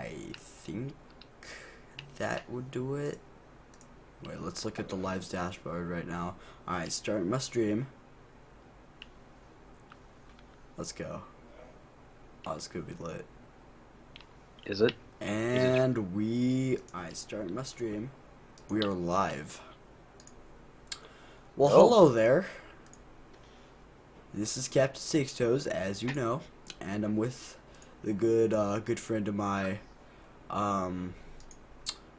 I think that would do it. Wait, let's look at the live's dashboard right now. Alright, starting my stream. Let's go. Oh, it's gonna be lit. Is it? And alright, starting my stream. We are live. Well, hello there. This is Captain Six Toes, as you know, and I'm with the good friend of my,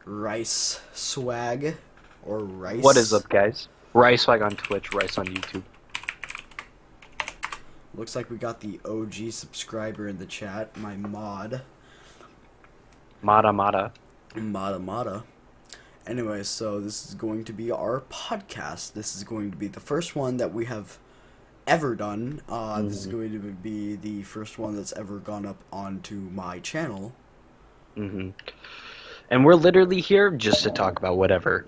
Ryce Swag, or Ryce. What is up, guys? Ryce Swag on Twitch, Ryce on YouTube. Looks like we got the OG subscriber in the chat, my mod. Mada. Anyway, so this is going to be our podcast. This is going to be the first one that we have ever done. This is going to be the first one that's ever gone up onto my channel. And we're literally here just to talk about whatever.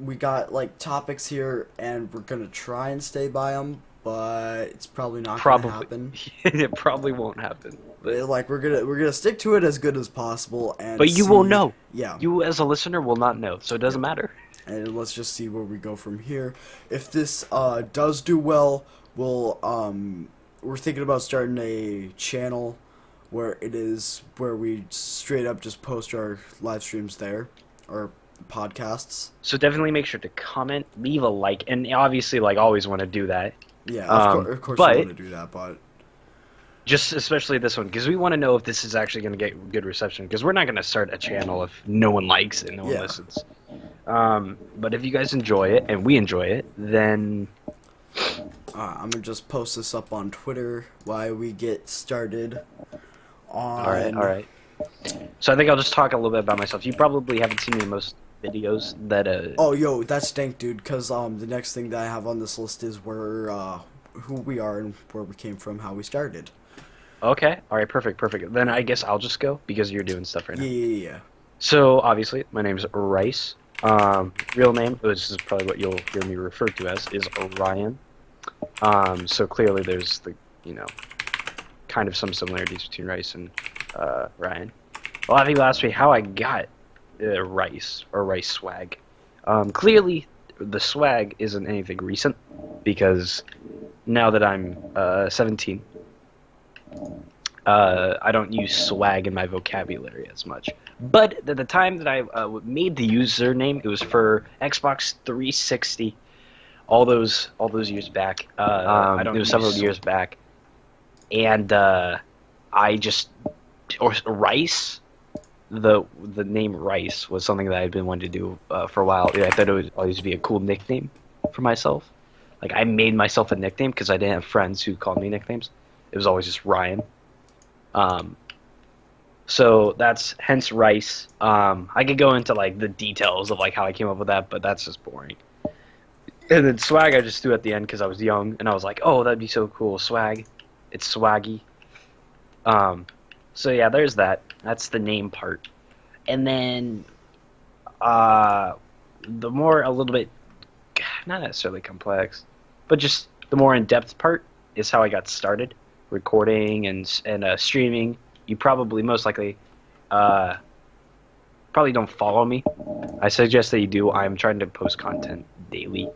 We got topics here, and we're gonna try and stay by them, but it's probably not gonna happen. It probably won't happen. But, we're gonna stick to it as good as possible, and but you won't know. Yeah, you as a listener will not know, so it doesn't matter. And let's just see where we go from here. If this does do well, we're thinking about starting a channel where we straight up just post our live streams there, or podcasts. So definitely make sure to comment, leave a like, and obviously always want to do that. Yeah, of course we want to do that, but just especially this one, because we want to know if this is actually going to get good reception, because we're not going to start a channel if no one likes it, no one listens. But if you guys enjoy it, and we enjoy it, then I'm going to just post this up on Twitter while we get started. Alright. So I think I'll just talk a little bit about myself. You probably haven't seen me in most videos that Oh, yo, that's stank, dude, because the next thing that I have on this list is who we are and where we came from, how we started. Okay, alright, perfect. Then I guess I'll just go, because you're doing stuff right now. Yeah. So, obviously, my name's Ryce. Real name, which is probably what you'll hear me referred to as, is Ryan. So clearly there's kind of some similarities between Ryce and Ryan. A lot of people ask me how I got Ryce or Ryce Swag. Clearly, the swag isn't anything recent, because now that I'm 17, I don't use swag in my vocabulary as much. But at the time that I made the username, it was for Xbox 360. All those years back. It was several years back. And Ryce, the name Ryce was something that I'd been wanting to do for a while. I thought it would always be a cool nickname for myself. I made myself a nickname because I didn't have friends who called me nicknames. It was always just Ryan. So that's hence Ryce. I could go into the details of how I came up with that, but that's just boring. And then swag I just threw at the end because I was young and I was like, oh, that'd be so cool, swag. It's swaggy. So yeah, there's that. That's the name part. And then the more a little bit, not necessarily complex, but just the more in-depth part is how I got started recording and streaming. You probably most likely probably don't follow me. I suggest that you do. I'm trying to post content daily.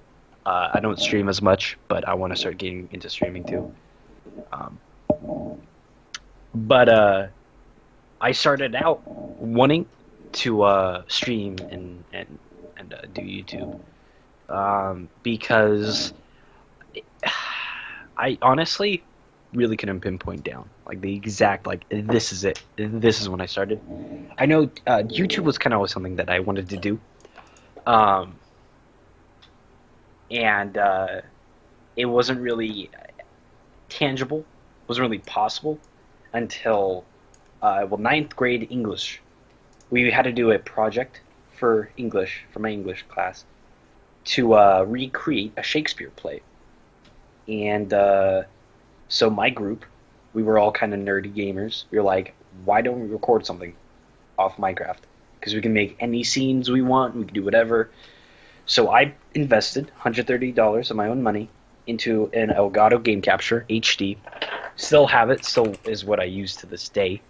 I don't stream as much, but I want to start getting into streaming too. But I started out wanting to stream and do YouTube because I honestly really couldn't pinpoint down the exact this is it. This is when I started. I know YouTube was kind of always something that I wanted to do. And it wasn't really tangible, wasn't really possible until, ninth grade English. We had to do a project for English, for my English class, to recreate a Shakespeare play. And so my group, we were all kind of nerdy gamers. We were like, why don't we record something off Minecraft? Because we can make any scenes we want, we can do whatever. So I invested $130 of my own money into an Elgato Game Capture HD. Still have it, still is what I use to this day.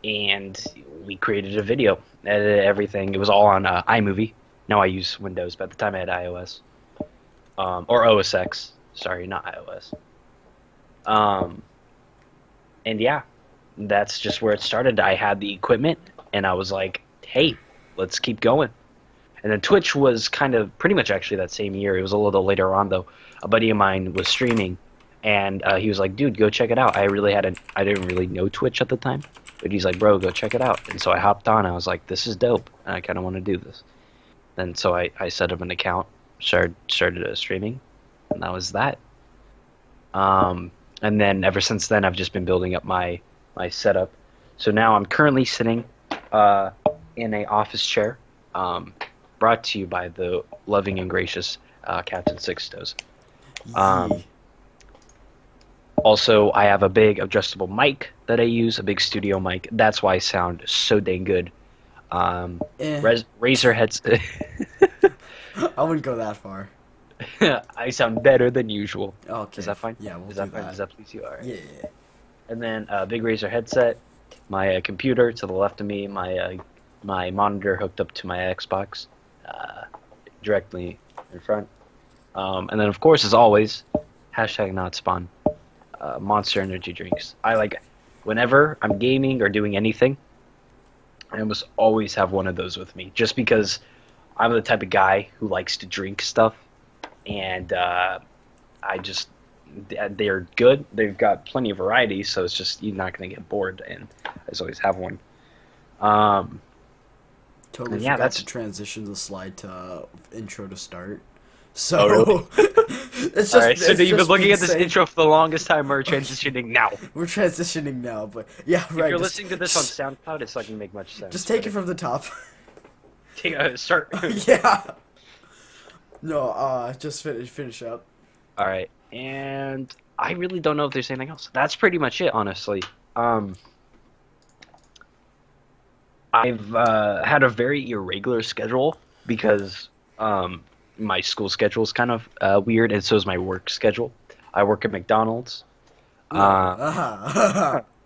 and we created a video, edited everything. It was all on iMovie. Now I use Windows, but at the time I had iOS, or OS X. Sorry, not iOS. Um, and yeah, that's just where it started. I had the equipment, and I was like, "Hey, let's keep going." And then Twitch was kind of pretty much actually that same year. It was a little later on though. A buddy of mine was streaming, and he was like, "Dude, go check it out." I didn't really know Twitch at the time, but he's like, "Bro, go check it out." And so I hopped on. I was like, "This is dope. And I kind of want to do this." And so I set up an account, started streaming, and that was that. And then ever since then, I've just been building up my setup. So now I'm currently sitting uh, in a office chair, brought to you by the loving and gracious Captain Sixtos. Um, Yee. Also, I have a big adjustable mic that I use, a big studio mic. That's why I sound so dang good. Eh. Razer heads. I wouldn't go that far. I sound better than usual. Okay. Is that fine? Yeah, we'll Is do that fine? that. Does that please you? All right. Yeah. And then a big Razer headset, my computer to the left of me, my monitor hooked up to my Xbox, uh, directly in front. And then of course, as always, hashtag not spawn. Monster energy drinks. I like whenever I'm gaming or doing anything, I almost always have one of those with me, just because I'm the type of guy who likes to drink stuff, and I just they're good. They've got plenty of variety, so it's just you're not gonna get bored, and I just always have one. Um, Totally yeah, forgot that's to transition the slide to intro to start. oh So really? it's All just right. So it's you've been just looking been at this saying- intro for the longest time. We're transitioning now. We're transitioning now, but yeah, If right. you're just- listening to this on SoundCloud, it's not gonna make much sense. just take but it from the top. start. Yeah. No, just finish up. All right, and I really don't know if there's anything else. That's pretty much it, honestly. I've had a very irregular schedule because my school schedule is kind of weird, and so is my work schedule. I work at McDonald's,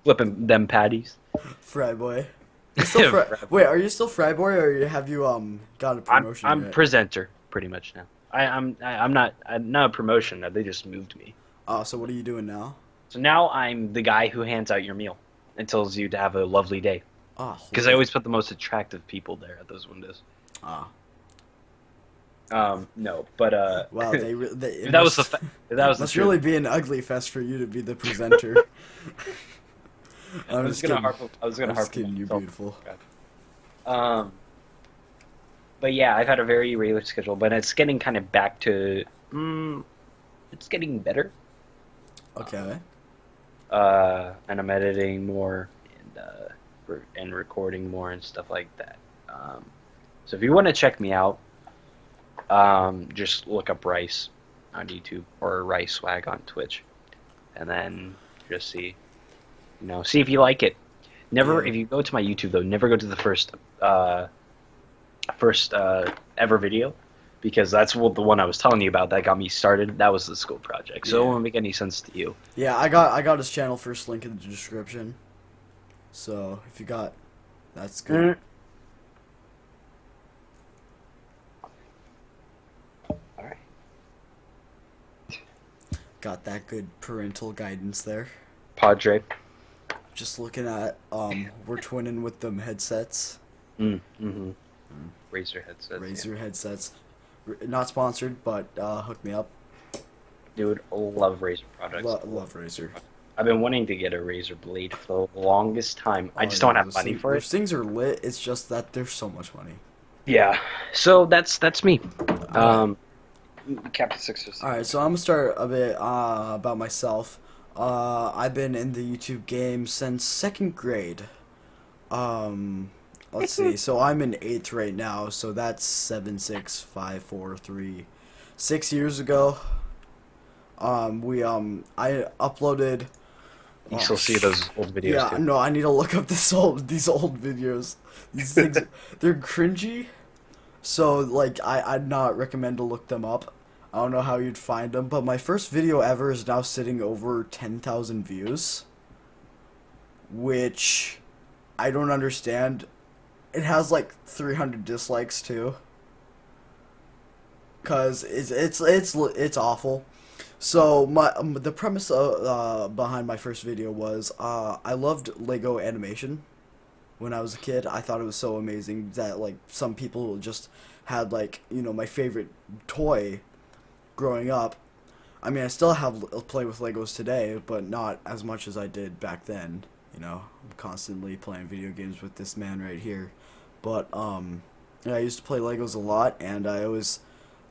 flipping them patties. Fry boy. You're still Wait, are you still fry boy, or have you got a promotion I'm yet? presenter pretty much now. I'm not a promotion. They just moved me. Oh, so what are you doing now? So now I'm the guy who hands out your meal and tells you to have a lovely day. Ah, Because I always put the most attractive people there at those windows. ah. No, but Wow, they if that was the if that was the must truth, really be an ugly fest for you to be the presenter. I was gonna harp. I was gonna I'm harp. just kidding. You're myself. beautiful. Um, but yeah, I've had a very regular schedule, but it's getting kind of back to. It's getting better. Okay. And I'm editing more and recording more and stuff like that. So if you want to check me out, just look up Ryce on YouTube or Ryce Swag on Twitch, and then just see if you like it. Never, Yeah. if you go to my YouTube though, never go to the first ever video, because that's the one I was telling you about that got me started. That was the school project, so it Yeah. won't make any sense to you. Yeah, I got his channel first link in the description. So if you got, that's good. All right. Got that good parental guidance there. Padre. Just looking at we're twinning with them headsets. Mm-hmm. Razer headsets. Razer headsets. Not sponsored, but hook me up. Dude, love Razer products. Love Razer. I've been wanting to get a Razer Blade for the longest time. I just Oh, don't yeah, have money for those it. things are lit. It's just that there's so much money. Yeah. So that's me. Captain Sixers. All right, so I'm gonna start a bit about myself. I've been in the YouTube game since second grade. Let's see. So I'm in 8th right now. So that's 7, 6, 5, 4, 3, 6 years ago. I uploaded. You still see those old videos Yeah, too. no, I need to look up these old videos. These things, they're cringy. So like, I'd not recommend to look them up. I don't know how you'd find them, but my first video ever is now sitting over 10,000 views, which I don't understand. It has like 300 dislikes too, cause it's awful. So the premise behind my first video was I loved Lego animation when I was a kid. I thought it was so amazing that like some people just had like my favorite toy growing up. I mean, I still have play with Legos today, but not as much as I did back then. I'm constantly playing video games with this man right here. But yeah, I used to play Legos a lot, and I always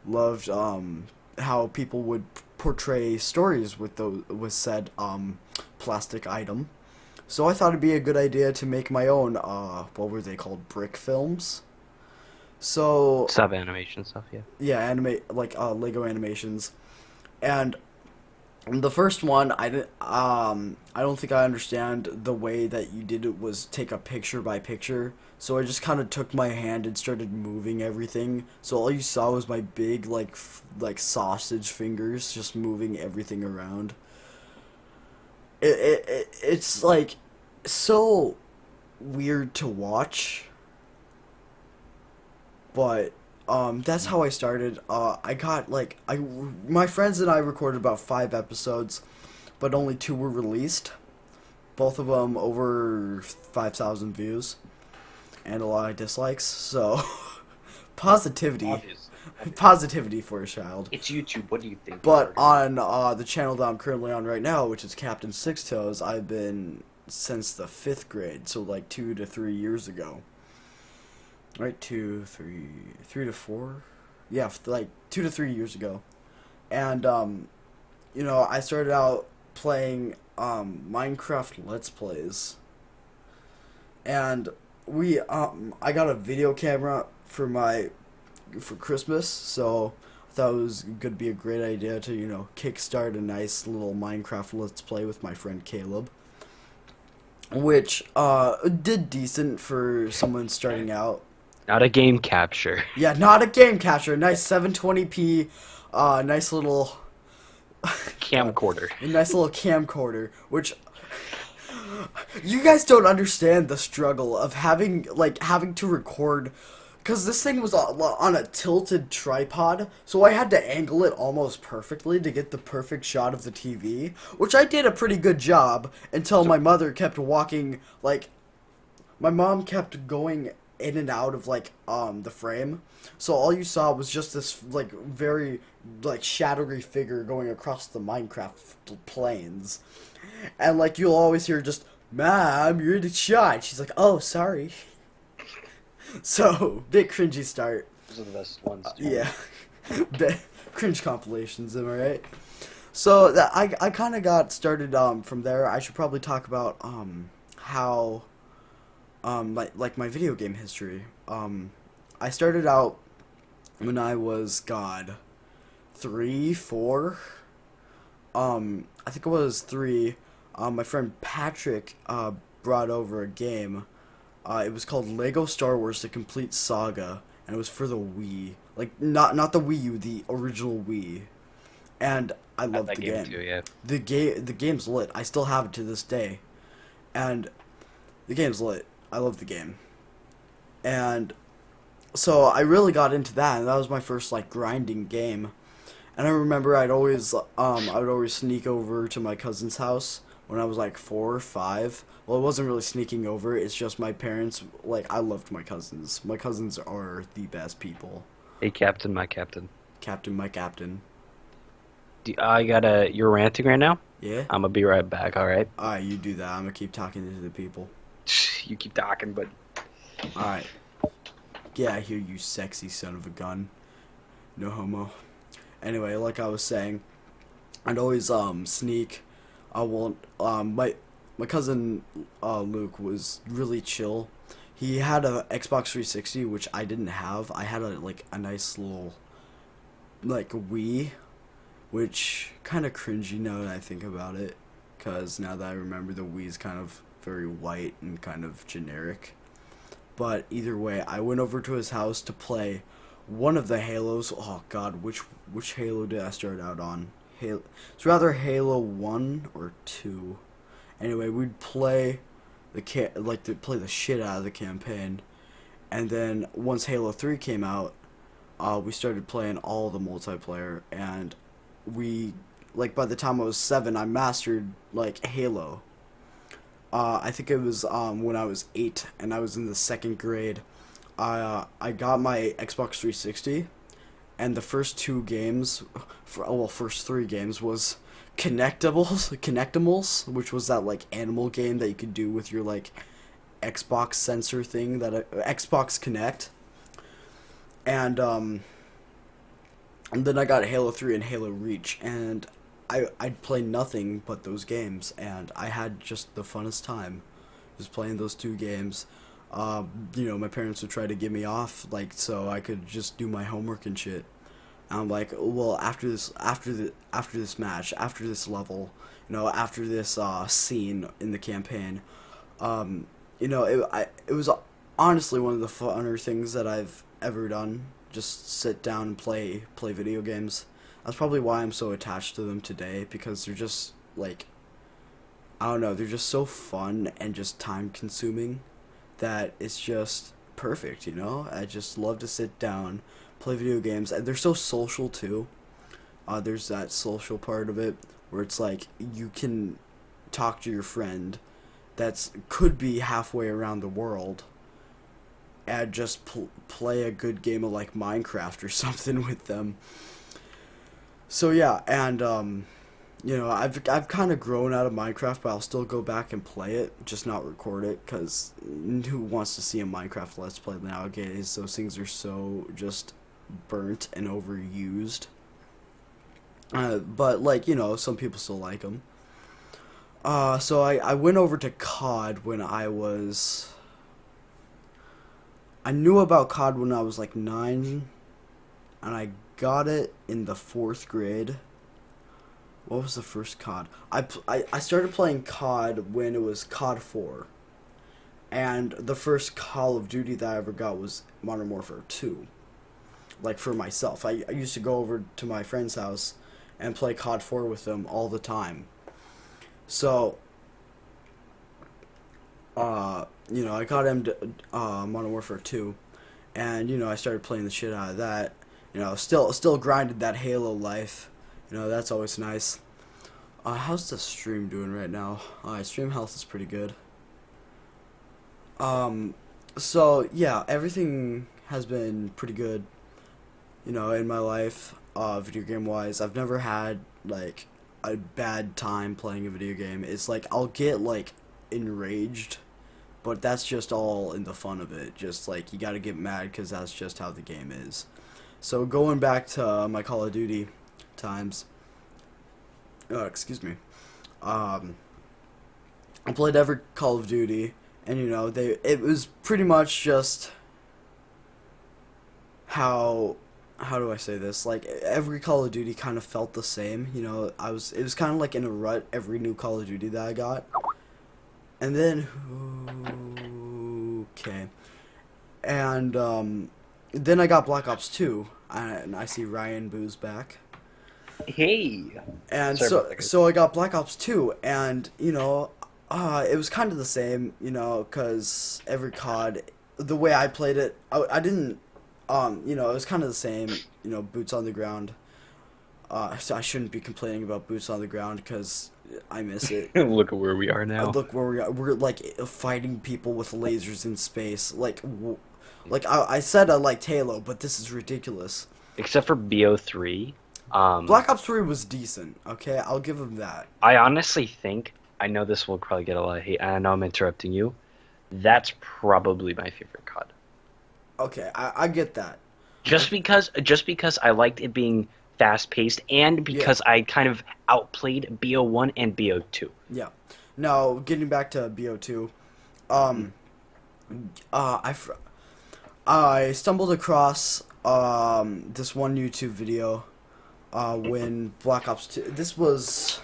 loved how people would portray stories with said plastic item. So I thought it'd be a good idea to make my own what were they called, brick films. So Sub animation stuff, yeah. yeah, animate like Lego animations. And the first one, I don't think I understand the way that you did it was take a picture by picture. So I just kind of took my hand and started moving everything. So all you saw was my big like sausage fingers just moving everything around. It's like so weird to watch, but that's how I started. I got like my friends and I recorded about 5 episodes, but only 2 were released. Both of them over 5,000 views and a lot of dislikes. So positivity, Obviously. positivity for a child. It's YouTube. What do you think? But on the channel that I'm currently on right now, which is Captain Six Toes, I've been since the 5th grade, so like 2 to 3 years ago. Right, 2, 3, 3 to 4, yeah, like 2 to 3 years ago, and I started out playing Minecraft Let's Plays, and I got a video camera for Christmas, so I thought it was gonna be a great idea to kickstart a nice little Minecraft Let's Play with my friend Caleb, which did decent for someone starting out. Not a game capture. Yeah, not a game capture. Nice 720p, nice little Camcorder. a nice little camcorder. Which you guys don't understand the struggle of having to record, because this thing was on a tilted tripod, so I had to angle it almost perfectly to get the perfect shot of the TV, which I did a pretty good job until my mother kept walking my mom kept going in and out of the frame, so all you saw was just this very shadowy figure going across the Minecraft plains, and you'll always hear just, "Mom, you're in the shot." She's like, "Oh, sorry." So big cringy start. Those are the best ones. Yeah. Cringe compilations, am I right? So I kind of got started from there. I should probably talk about how my video game history. I started out when I was 3, 4. I think it was 3. My friend Patrick brought over a game. It was called Lego Star Wars: The Complete Saga, and it was for the Wii. Not the Wii U, the original Wii. And I loved that the game game. too, yeah. The game's lit. I still have it to this day. And the game's lit. I love the game. And so I really got into that, and that was my first grinding game. And I remember I would always sneak over to my cousin's house when I was 4 or 5. Well, it wasn't really sneaking over, it's just my parents, I loved my cousins. My cousins are the best people. Hey, Captain, my Captain. Captain, my captain. You're ranting right now? Yeah? I'm gonna be right back, alright? Alright, you do that. I'm gonna keep talking to the people. You keep talking, but... Alright. Yeah, I hear you, sexy son of a gun. No homo. Anyway, like I was saying, I'd always sneak. My cousin Luke was really chill. He had a Xbox 360, which I didn't have. I had a nice little Wii, which kind of cringy now that I think about it, because now that I remember, the Wii's kind of very white and kind of generic. But either way, I went over to his house to play one of the Halos. Oh God, which Halo did I start out on? It's rather Halo 1 or 2. Anyway, we'd play to play the shit out of the campaign. And then once Halo 3 came out, we started playing all the multiplayer, and by the time I was 7, I mastered like Halo. I think it was when I was 8 and I was in the 2nd grade. I got my Xbox 360, and the first 2 games, first 3 games was Connectimals, which was that like animal game that you could do with your like Xbox sensor thing, that Xbox Connect. And then I got Halo 3 and Halo Reach, and I'd play nothing but those games, and I had just the funnest time just playing those 2 games. My parents would try to get me off, like, so I could just do my homework and shit. And I'm like, well, after this match, after this level, after this scene in the campaign, it was honestly one of the funner things that I've ever done. Just sit down and play video games. That's probably why I'm so attached to them today, because they're just like, I don't know, they're just so fun and just time consuming that it's just perfect, I just love to sit down, play video games, and they're so social too. There's that social part of it where it's like you can talk to your friend that's could be halfway around the world and just play a good game of like Minecraft or something with them. So yeah, and I've kind of grown out of Minecraft, but I'll still go back and play it, just not record it, because who wants to see a Minecraft Let's Play nowadays? Those things are so just burnt and overused. But like, some people still like them. So I went over to COD when I knew about COD when I was like 9, and I got it in the 4th grade. What was the first COD? I started playing COD when it was COD 4. And the first Call of Duty that I ever got was Modern Warfare 2. Like, for myself. I used to go over to my friend's house and play COD 4 with them all the time. So, I got into Modern Warfare 2. And, I started playing the shit out of that. Still grinded that Halo life. That's always nice. How's the stream doing right now? Stream health is pretty good. So yeah, everything has been pretty good, in my life, video game wise. I've never had like a bad time playing a video game. It's like I'll get like enraged, but that's just all in the fun of it. Just like you gotta get mad because that's just how the game is. So going back to my Call of Duty times, excuse me, I played every Call of Duty, and it was pretty much just how do I say this? Like, every Call of Duty kind of felt the same. It was kind of like in a rut every new Call of Duty that I got. And then, okay. And, then I got Black Ops 2, and I see Ryan Boo's back. Hey. And Sorry so I got Black Ops 2, and, it was kind of the same, because every COD, the way I played it, I didn't, it was kind of the same, boots on the ground. So I shouldn't be complaining about boots on the ground, because I miss it. Look at where we are now. Look where we are. We're, like, fighting people with lasers in space. Like I said I liked Halo, but this is ridiculous. Except for BO3. Black Ops 3 was decent, okay? I'll give him that. I honestly think, I know this will probably get a lot of hate, and I know I'm interrupting you. That's probably my favorite COD. Okay, I get that. Just because I liked it being fast paced, and because I kind of outplayed BO1 and BO2. Yeah. Now, getting back to BO2, I stumbled across this one YouTube video when Black Ops 2. This was,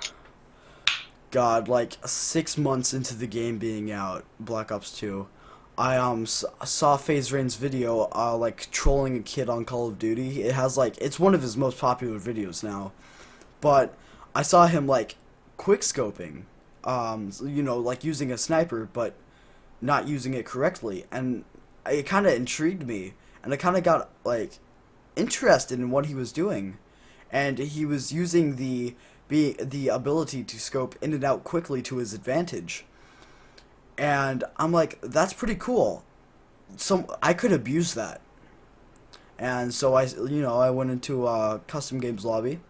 God, like 6 months into the game being out. Black Ops 2. I saw FaZe Rain's video like trolling a kid on Call of Duty. It has like, it's one of his most popular videos now, but I saw him like quick scoping, like using a sniper, but not using it correctly, and it kind of intrigued me, and I kind of got like interested in what he was doing, and he was using the ability to scope in and out quickly to his advantage, and I'm like, that's pretty cool. So I could abuse that, and so I went into a custom games lobby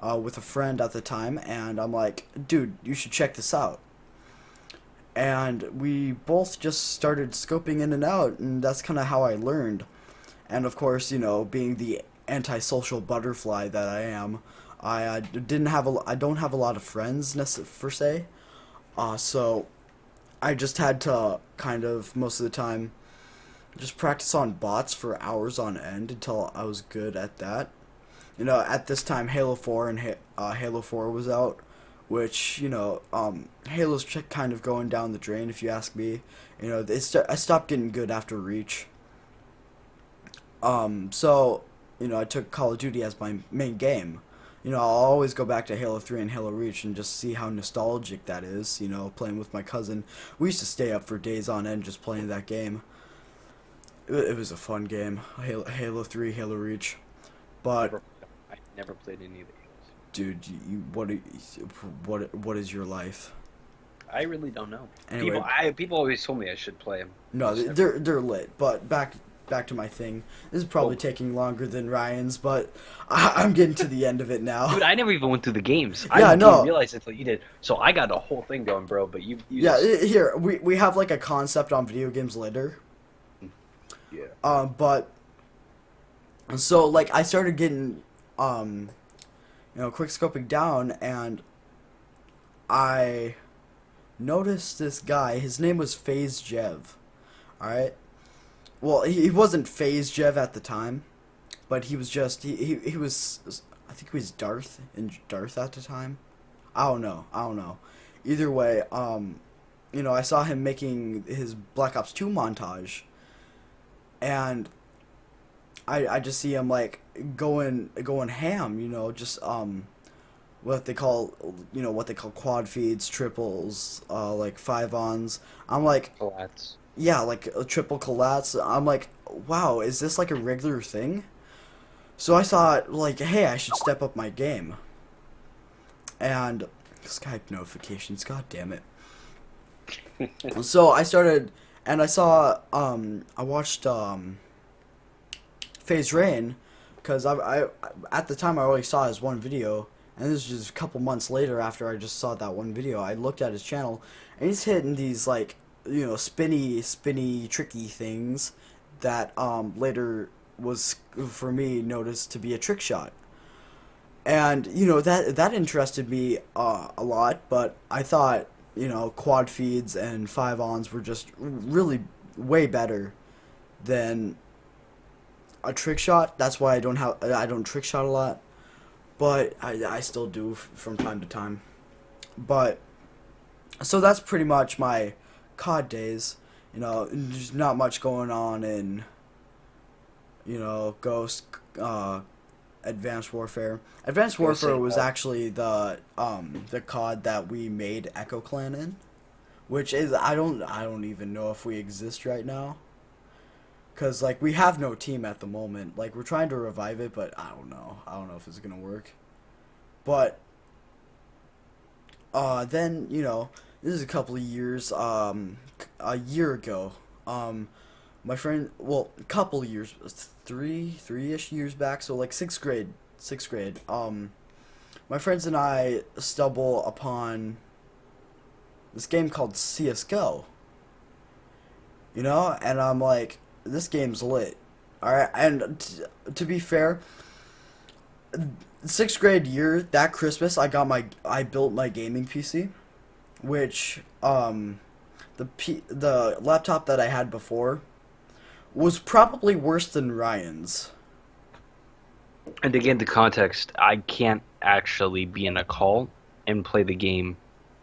with a friend at the time, and I'm like, dude, you should check this out. And we both just started scoping in and out, and that's kind of how I learned. And of course, being the antisocial butterfly that I am, I don't have a lot of friends per se. So I just had to kind of most of the time just practice on bots for hours on end until I was good at that. At this time, Halo 4 and Halo 4 was out, which, Halo's kind of going down the drain, if you ask me. I stopped getting good after Reach. So, I took Call of Duty as my main game. I'll always go back to Halo 3 and Halo Reach and just see how nostalgic that is, playing with my cousin. We used to stay up for days on end just playing that game. It was a fun game, Halo 3, Halo Reach. But I never played any of the games. dude, what is your life? I really don't know. Anyway, People always told me I should play them. no, they're lit. But back to my thing. This is probably taking longer than Ryan's, but I'm getting to the end of it now. Dude, I never even went through the games. Yeah, I no. didn't realize until you did. So I got a whole thing going, bro. But you Yeah, just, here we have like a concept on video games later. Yeah. But so like I started getting quick scoping down, and I noticed this guy. His name was FaZe Jev. All right. Well, he wasn't FaZe Jev at the time, but he was just he was, I think he was Darth at the time. I don't know. Either way, I saw him making his Black Ops 2 montage, and I just see him like going ham, just what they call quad feeds, triples, like 5-ons. I'm like, Collats. yeah, like a triple collats. I'm like, wow, is this like a regular thing? So I thought, like, hey, I should step up my game. And Skype notifications, god damn it. So I started, and I saw, I watched FaZe Rain, because I at the time I only saw his one video, and this was just a couple months later after I just saw that one video. I looked at his channel, and he's hitting these like, spinny, tricky things that later was for me noticed to be a trick shot. And that interested me a lot, but I thought quad feeds and 5-ons were just really way better than a trick shot. That's why I don't trick shot a lot, but I still do from time to time. But so that's pretty much my COD days. There's not much going on in Ghost, Advanced Warfare. Advanced Warfare was actually the COD that we made Echo Clan in, which is I don't even know if we exist right now, cause like we have no team at the moment. Like we're trying to revive it, but I don't know if it's gonna work. But then this is a couple of years, a year ago. My friend, well, a couple of years, three-ish years back, so like sixth grade. My friends and I stumble upon this game called CS:GO. And I'm like, this game's lit. All right, and to be fair, sixth grade year, that Christmas, I built my gaming PC, which the laptop that I had before was probably worse than Ryan's. and to get into context, I can't actually be in a call and play the game,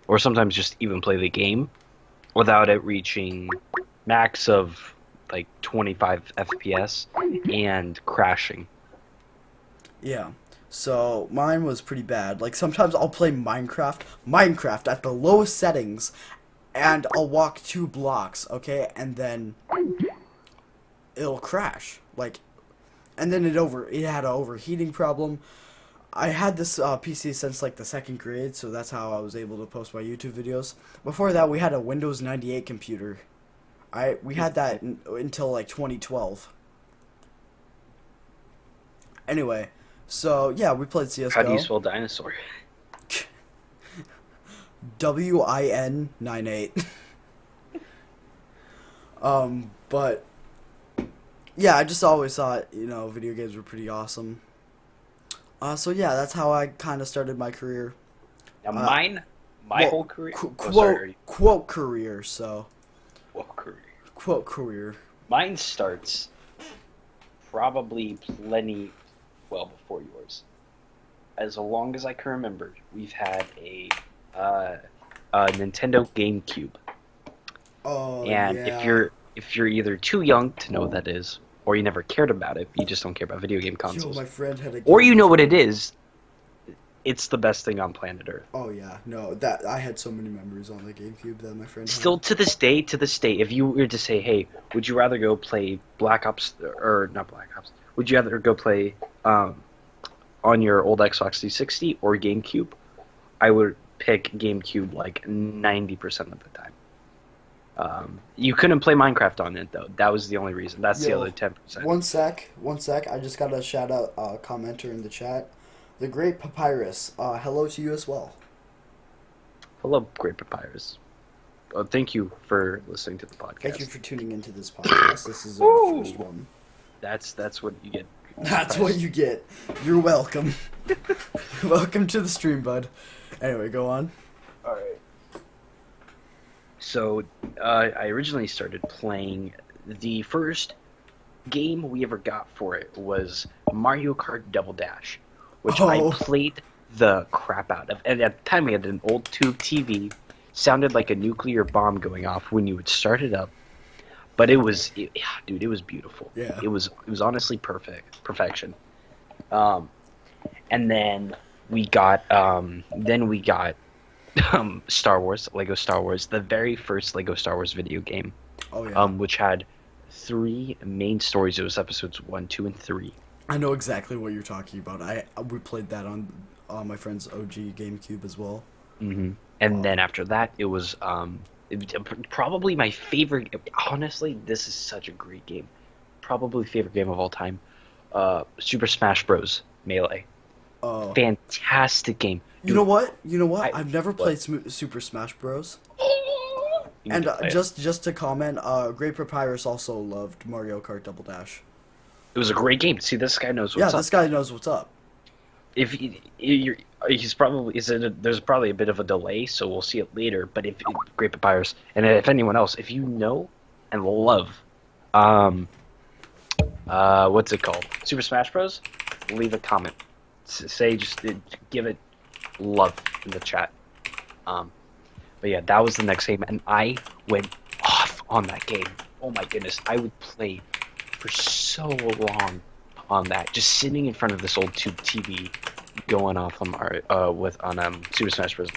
or sometimes just even play the game, without it reaching max of like 25 FPS and crashing. Yeah. So mine was pretty bad. Like sometimes I'll play Minecraft at the lowest settings, and I'll walk 2 blocks, okay, and then it'll crash. Like, and then it had an overheating problem. I had this PC since like the 2nd grade, so that's how I was able to post my YouTube videos. Before that, we had a Windows 98 computer. We had that until like 2012. Anyway, so yeah, we played CS:GO. How do you spell dinosaur? WIN98. But yeah, I just always thought, video games were pretty awesome. So yeah, that's how I kind of started my career. Now Uh, my well, whole career. quote career. So Quote career. quote career. Mine starts probably plenty well before yours. As long as I can remember, we've had a Nintendo GameCube, Oh and yeah. if you're either too young to know what that is, or you never cared about it, you just don't care about video game Yo, consoles, my friend had a or you know GameCube. what it is, it's the best thing on planet Earth. Oh yeah, no, that I had so many memories on the GameCube that my friend Still had. to this day, if you were to say, "Hey, would you rather go play Black Ops or not Black Ops? Would you rather go play on your old Xbox 360 or GameCube?" I would pick GameCube like 90% of the time. You couldn't play Minecraft on it though. That was the only reason. That's the other Yo, 10%. one sec. I just got a shout out commenter in the chat. The Great Papyrus. Hello to you as well. Hello, Great Papyrus. Thank you for listening to the Thank you podcast. for tuning into this podcast. This is our Woo! first one. That's what you get. That's what you get. You're welcome. Welcome to the stream, bud. Anyway, go on. All right. So, I originally started playing. The first game we ever got for it was Mario Kart Double Dash, which I Oh, played the crap out of. And at the time, we had an old tube TV. Sounded like a nuclear bomb going off when you would start it up. But dude, it was beautiful. yeah. It was honestly perfection. Um, and then we got Star Wars, Lego Star Wars, the very first Lego Star Wars video game, Oh, yeah. which had 3 main stories. It was episodes 1, 2, and 3. I know exactly what you're talking about. We played that on my friend's OG GameCube as well. And Oh, then after that, it was probably my favorite. Honestly, this is such a great game. Probably favorite game of all time. Super Smash Bros. Melee. oh. Fantastic game, You know dude. what? You know what? I I've never what? played Super Smash Bros. You need And to play it. just to comment, Great Papyrus also loved Mario Kart Double Dash. It was a great game. See, this guy knows Yeah, what's up. this guy knows what's up. If there's probably a bit of a delay, so we'll see it later. But if Great Papyrus, and if anyone else, if you know and love, what's it called? Super Smash Bros. Leave a comment. Give it love in the chat. But yeah, that was the next game, and I went off on that game. Oh my goodness, I would play for so long on that, just sitting in front of this old tube TV, going off on Super Smash Bros.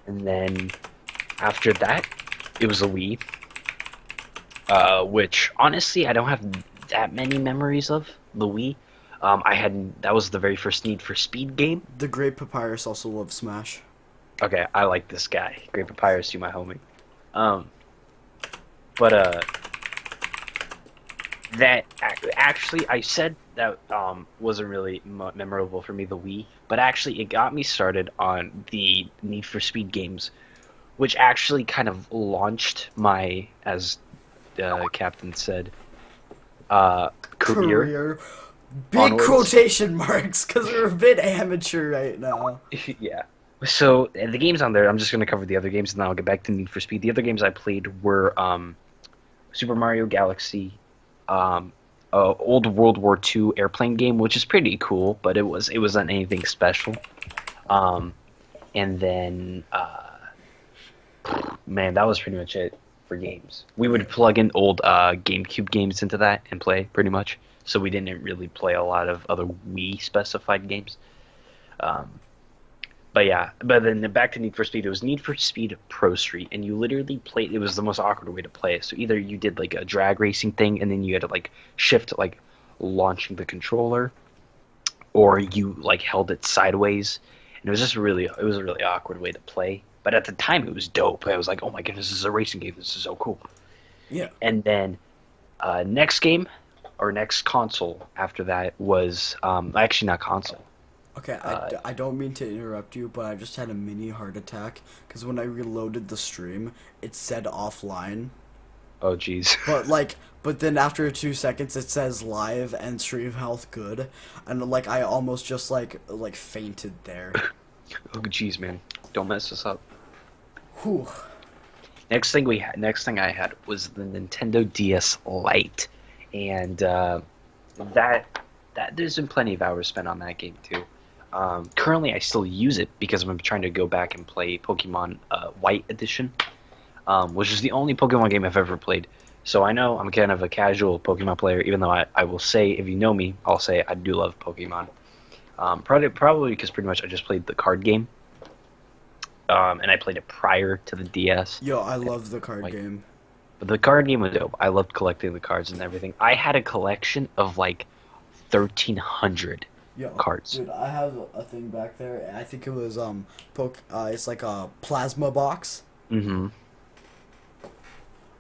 And then after that, it was a Wii, which honestly I don't have that many memories of the Wii. That was the very first Need for Speed game. The Great Papyrus also loves Smash. Okay, I like this guy. Great Papyrus, you my homie. Um, but that actually I said that wasn't really memorable for me, the Wii, but actually it got me started on the Need for Speed games, which actually kind of launched my, as Captain said, career Career. Big onwards. quotation marks, because we're a bit amateur right now. Yeah. So the games on there, I'm just going to cover the other games and then I'll get back to Need for Speed. The other games I played were Super Mario Galaxy, old World War II airplane game, which is pretty cool, but it wasn't anything special. And then man, that was pretty much it for games. We would plug in old GameCube games into that and play pretty much. So we didn't really play a lot of other Wii specified games. But But yeah, but then back to Need for Speed. It was Need for Speed Pro Street, and you literally played. It was the most awkward way to play it. So either you did like a drag racing thing, and then you had to like shift like launching the controller, or you like held it sideways, and it was a really awkward way to play. But at the time, it was dope. I was like, oh my goodness, this is a racing game. This is so cool. Yeah. And then next game or next console after that was actually not console. Okay, I don't mean to interrupt you, but I just had a mini heart attack because when I reloaded the stream, it said offline. Oh jeez. But then after 2 seconds, it says live and stream health good, and like I almost just like fainted there. Oh jeez, man. Don't mess this up. Whew. Next thing I had was the Nintendo DS Lite, and that there's been plenty of hours spent on that game too. Currently, I still use it because I'm trying to go back and play Pokemon White Edition, which is the only Pokemon game I've ever played. So I know I'm kind of a casual Pokemon player, even though I will say, if you know me, I'll say I do love Pokemon. Probably because pretty much I just played the card game. And I played it prior to the DS. Yo, I love the card game. But the card game was dope. I loved collecting the cards and everything. I had a collection of like 1,300 Yo, cards. dude, I have a thing back there. I think it was it's like a plasma box. Mm-hmm.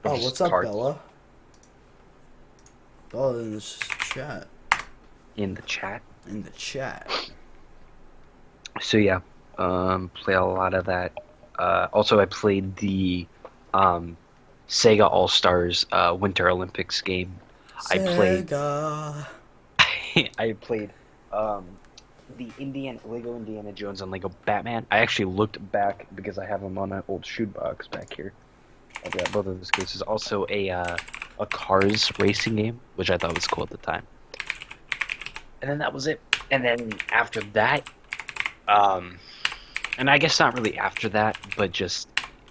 Oh, what's up, cards. Bella? Oh, in the chat. In the chat. In the chat. So yeah, play a lot of that. Also, I played the Sega All Stars Winter Olympics game. Sega. I played the Lego Indiana Jones and Lego Batman. I actually looked back because I have them on an old shoebox back here. I've got both of those cases. Also a Cars racing game, which I thought was cool at the time. And then that was it. And then after that, and I guess not really after that, but just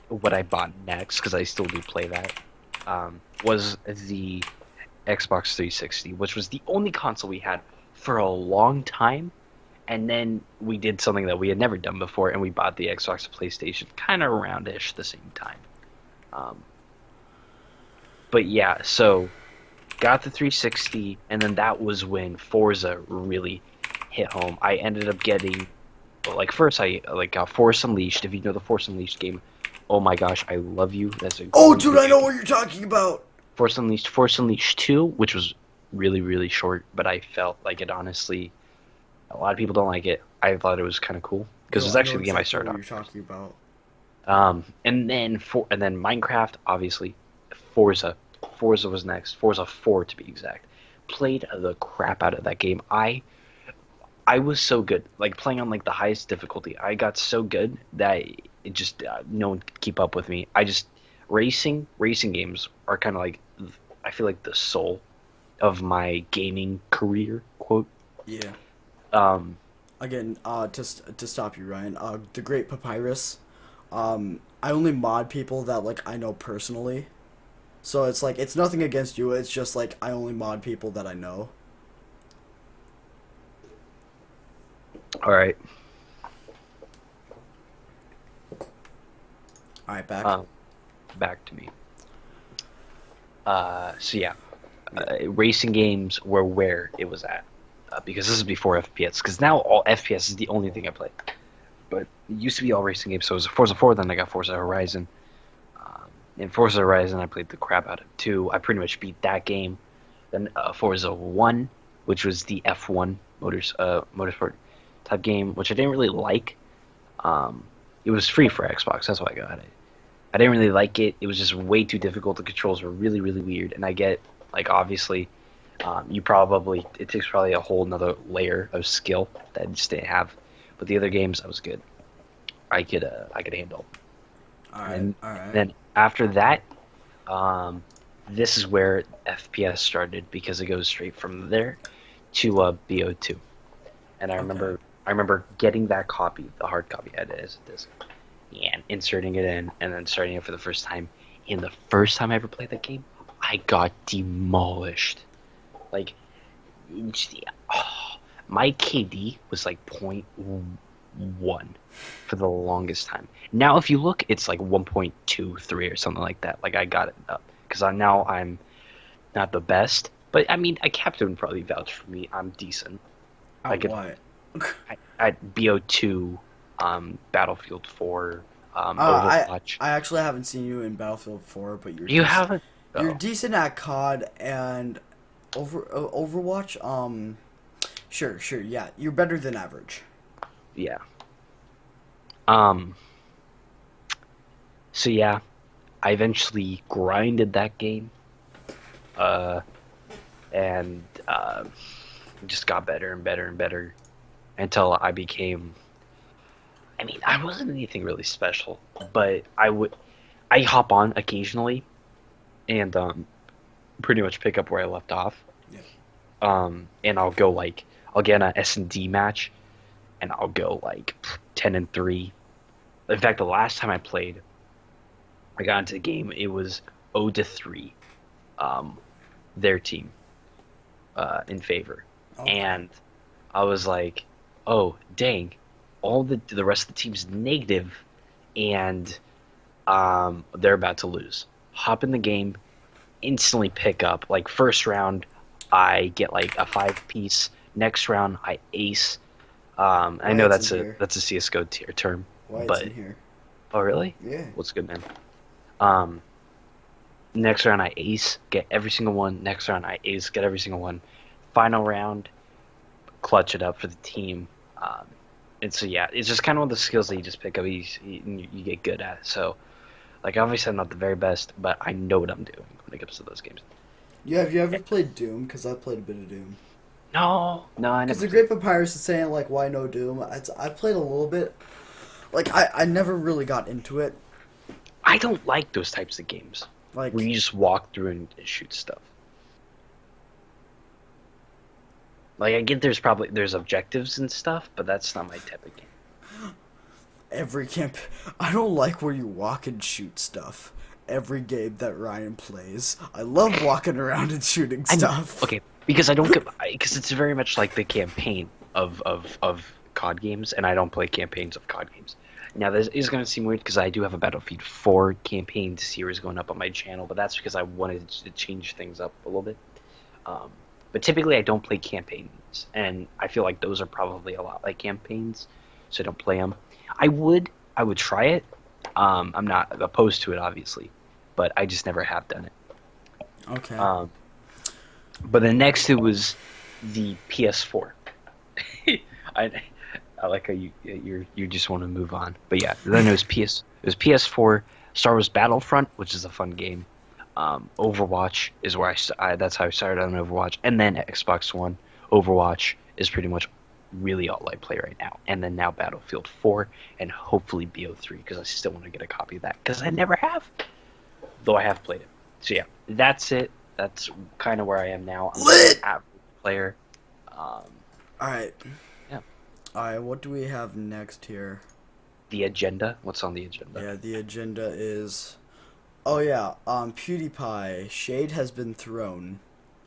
what I bought next, because I still do play that, was the Xbox 360, which was the only console we had for a long time. And then we did something that we had never done before, and we bought the Xbox and PlayStation kind of around-ish the same time. But yeah, so got the 360, and then that was when Forza really hit home. I ended up getting, like, first I got Force Unleashed. If you know the Force Unleashed game, oh my gosh, I love you. That's a Oh, dude, I know what you're talking about. Force Unleashed 2, which was really, really short, but I felt like it honestly. A lot of people don't like it. I thought it was kind of cool because it was actually the game I started on. What you're talking about. And then Minecraft, obviously. Forza was next. Forza 4 to be exact. Played the crap out of that game. I was so good, like playing on like the highest difficulty. I got so good that it just no one could keep up with me. Racing games are kind of like, I feel like the soul of my gaming career, quote. Yeah. Again, to stop you, Ryan. The Great Papyrus. I only mod people that like I know personally. So it's like it's nothing against you. It's just like I only mod people that I know. All right. All right, back. Back to me. So yeah, racing games were where it was at, because this is before FPS. Because now all FPS is the only thing I play. But it used to be all racing games. So it was Forza 4, then I got Forza Horizon. In Forza Horizon, I played the crap out of 2. I pretty much beat that game. Then Forza 1, which was the F1 motorsport type game, which I didn't really like. It was free for Xbox, that's why I got it. I didn't really like it. It was just way too difficult. The controls were really, really weird. And I get, like, obviously, it takes probably a whole nother layer of skill that I just didn't have. But the other games, I was good. I could handle. All right. And all right. then after that, this is where FPS started, because it goes straight from there to BO2. And I remember getting that copy, the hard copy, I had it as a disc, and inserting it in, and then starting it for the first time. And the first time I ever played that game, I got demolished. Like, my KD was like 1 for the longest time. Now, if you look, it's like 1.23 or something like that. Like I got it up because now I'm not the best, but I mean, a captain would probably vouch for me. I'm decent. At Like what? at BO2, Battlefield 4, I Overwatch. I actually haven't seen you in Battlefield 4, but You haven't? you're Oh, decent at COD and Overwatch. Sure, yeah, you're better than average. yeah. Um. So yeah, I eventually grinded that game, uh, and just got better and better and better until I became. I mean, I wasn't anything really special, but I hop on occasionally and pretty much pick up where I left off. Yeah. And I'll go like I'll get an S&D match, and I'll go like 10-3. In fact, the last time I played, I got into the game. It was 0-3, um, their team, in favor, Okay. and I was like, oh dang, all the rest of the team's negative, and they're about to lose. Hop in the game, instantly pick up. Like first round, I get like a 5 piece. Next round, I ace. I Why know it's that's in a here? that's a CS:GO term, Why it's but in here? oh really? Yeah. What's good, man? Um, Next round I ace, get every single one. Next round I ace, get every single one. Final round, clutch it up for the team. And so yeah, it's just kind of one of the skills that you just pick up, you get good at. So like obviously I'm not the very best, but I know what I'm doing when it comes to those games. Yeah, have you ever Yeah. played Doom? Because I played a bit of Doom. No, no, I Because never the played. Great Papyrus is saying like, why no Doom? I played a little bit. Like I never really got into it. I don't like those types of games where Like you just walk through and shoot stuff. Like I get there's objectives and stuff, but that's not my type of game. every camp, I don't like where you walk and shoot stuff. Every game that Ryan plays, I love walking around and shooting I mean, stuff. okay, because I don't get because it's very much like the campaign of COD games, and I don't play campaigns of COD games. Now, this is going to seem weird because I do have a Battlefield 4 campaign series going up on my channel, but that's because I wanted to change things up a little bit. Um, but typically, I don't play campaigns, and I feel like those are probably a lot like campaigns, so I don't play them. I would try it. I'm not opposed to it, obviously, but I just never have done it. Okay. Um, but the next it was the PS4. I I like how you just want to move on. But yeah, then it was PS4, Star Wars Battlefront, which is a fun game. Overwatch is where that's how I started on Overwatch, and then Xbox One. Overwatch is pretty much really all I play right now, and then now Battlefield 4, and hopefully BO3 because I still want to get a copy of that because I never have, though I have played it. So yeah, that's it. That's kind of where I am now. I'm just Lit. an average player. Um, All right. yeah. All right. What do we have next here? The agenda. What's on the agenda? Yeah, the agenda is. Oh yeah. PewDiePie. Shade has been thrown.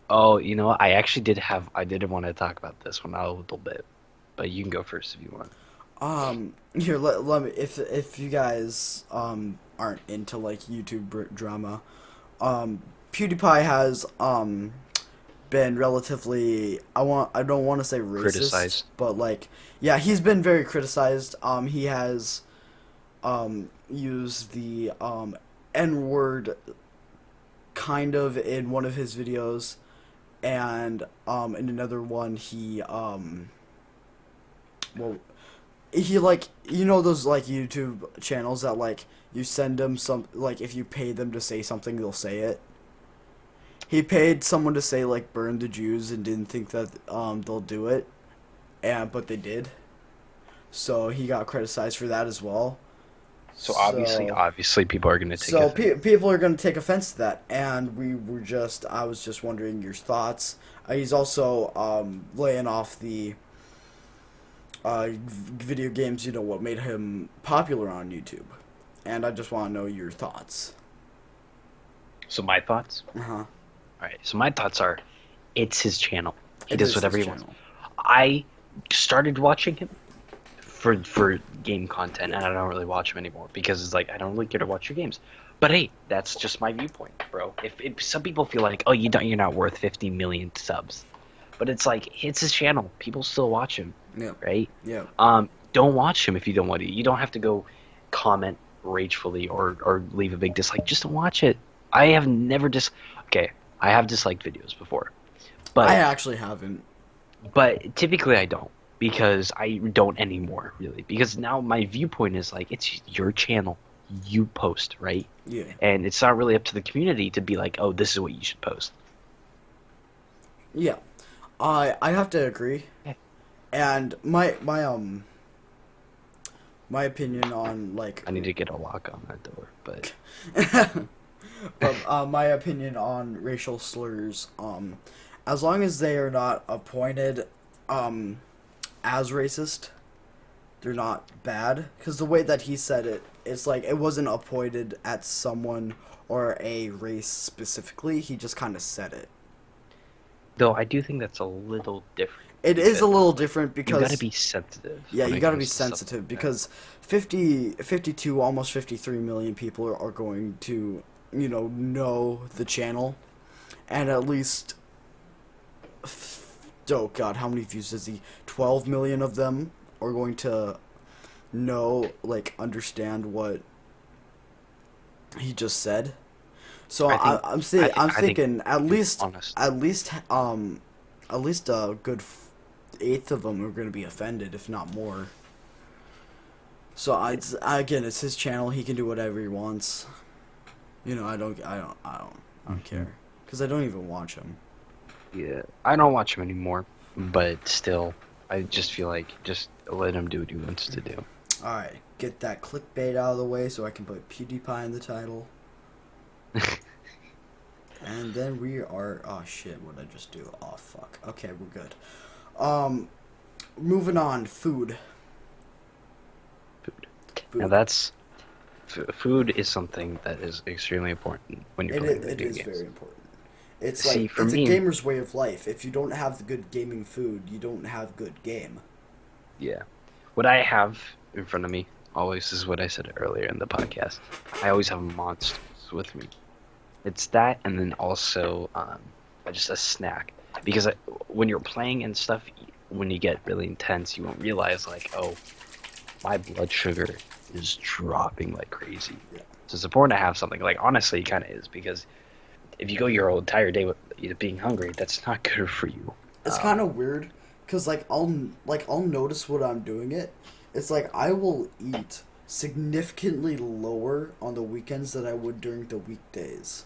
Oh, you know what? I did want to talk about this one a little bit, but you can go first if you want. Here, let me. If you guys aren't into like YouTube drama, PewDiePie has been relatively I don't want to say racist, Criticized. but like yeah, he's been very criticized. He has used the N word kind of in one of his videos, and in another one well, he like, you know those like YouTube channels that like you send them some, like if you pay them to say something they'll say it. He paid someone to say like burn the Jews and didn't think that they'll do it, and but they did. So he got criticized for that as well. So So obviously, people are going to take so offense. people are going to take offense to that, and I was just wondering your thoughts. He's also laying off the video games, you know, what made him popular on YouTube. And I just want to know your thoughts. So my thoughts. Uh huh. All right. So my thoughts are, it's his channel. He It does is whatever his he wants. channel. I started watching him for game content, and I don't really watch them anymore because it's like I don't really care to watch your games. But hey, that's just my viewpoint, bro. If some people feel like, oh, you're not worth 50 million subs, but it's like it's his channel. People still watch him, Yeah. right? Yeah. Don't watch him if you don't want to. You don't have to go comment ragefully or leave a big dislike. Just don't watch it. I have never okay. I have disliked videos before, but I actually haven't. but typically I don't because I don't anymore really because now my viewpoint is like it's your channel, you post, right? Yeah. And it's not really up to the community to be like, oh, this is what you should post. Yeah. I have to agree. Yeah. And my opinion on like I need to get a lock on that door, but but my opinion on racial slurs, as long as they are not appointed as racist, they're not bad. Because the way that he said it, it's like it wasn't appointed at someone or a race specifically. He just kind of said it. though I do think that's a little different. It is a little different because you gotta be sensitive. yeah, when you it got to comes be to stuff sensitive like that. because 52, almost 53 million people are going to, know the channel. And at least, oh god, how many views does he? 12 million of them are going to understand what he just said. So I'm thinking at least, honest. at least a good eighth of them are going to be offended, if not more. So again, it's his channel. He can do whatever he wants. I don't care because I don't even watch him. Yeah, I don't watch him anymore, but still, I just feel like just let him do what he wants to do. All right, get that clickbait out of the way so I can put PewDiePie in the title. And then we are. Oh shit! What did I just do? Oh fuck. Okay, we're good. Moving on. Food. Now that's food is something that is extremely important when you're playing It video is games. very important. It's See, like for it's me- a gamer's way of life. If you don't have the good gaming food, you don't have good game. Yeah, what I have in front of me always is what I said earlier in the podcast. I always have monsters with me. It's that, and then also just a snack because when you're playing and stuff, when you get really intense, you won't realize like, oh, my blood sugar is dropping like crazy. Yeah. So it's important to have something. Like honestly, it kind of is because if you go your whole entire day with being hungry, that's not good for you. It's kind of weird, cause I'll notice when I'm doing it. It's like I will eat significantly lower on the weekends than I would during the weekdays.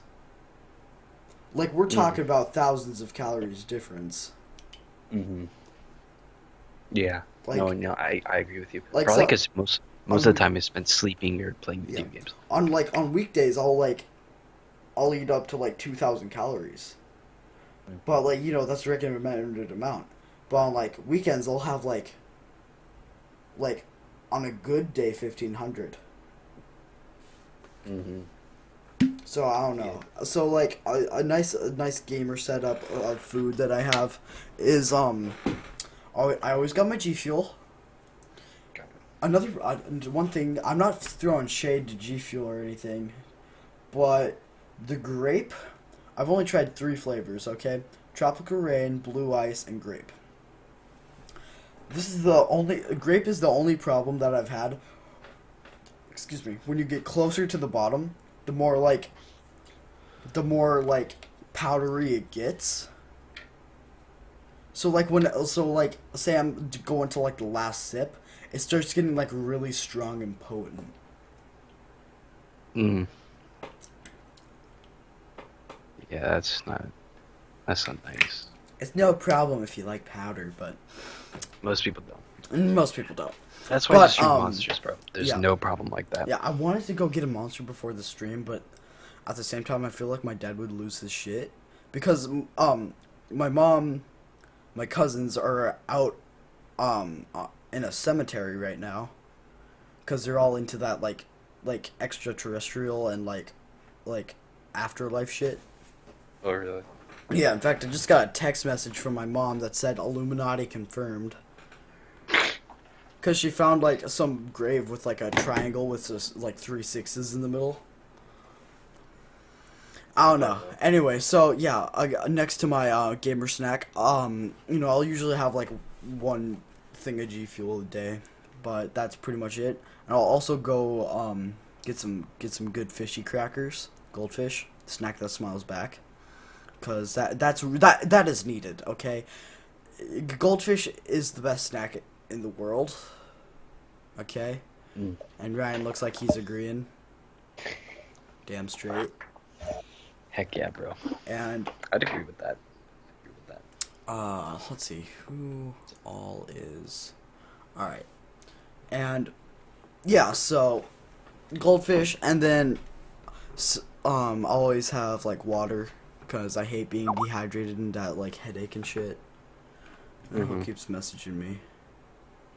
Like we're talking about thousands of calories difference. Mm-hmm. Yeah. Like- no, I agree with you. like, Probably so- because most of the time is spent sleeping or playing video games. On weekdays, I'll eat up to like 2,000 calories. But that's the recommended amount. But on like weekends, I'll have like on a good day 1,500. Mm-hmm. So I don't know. So like a nice gamer setup of food that I have is I always got my G Fuel. Another one thing, I'm not throwing shade to G Fuel or anything, but the grape, I've only tried 3 flavors. Okay, tropical rain, blue ice, and grape. Grape is the only problem that I've had. Excuse me. When you get closer to the bottom, the more powdery it gets. So say I'm going to like the last sip, it starts getting like really strong and potent. Mm. Yeah, that's not nice. It's no problem if you like powder, but Most people don't. most people don't. That's why But, the stream monsters, bro. There's yeah. no problem like that. Yeah, I wanted to go get a monster before the stream, but at the same time, I feel like my dad would lose his shit because my mom, my cousins are out in a cemetery right now because they're all into that like extraterrestrial and like afterlife shit. Oh, really? Yeah, in fact, I just got a text message from my mom that said Illuminati confirmed. Because she found like some grave with like a triangle with just like 3 6s in the middle. I don't know. Anyway, so yeah, next to my gamer snack, I'll usually have like one thing of G Fuel a day, but that's pretty much it. And I'll also go get some good fishy crackers, goldfish, snack that smiles back, cause that is needed. Okay, goldfish is the best snack in the world. Okay, and Ryan looks like he's agreeing. Damn straight. Heck yeah, bro. And I'd agree with that. let's see who all is. All right, and yeah, so goldfish, and then I always have like water because I hate being dehydrated and that like headache and shit. I don't know who keeps messaging me.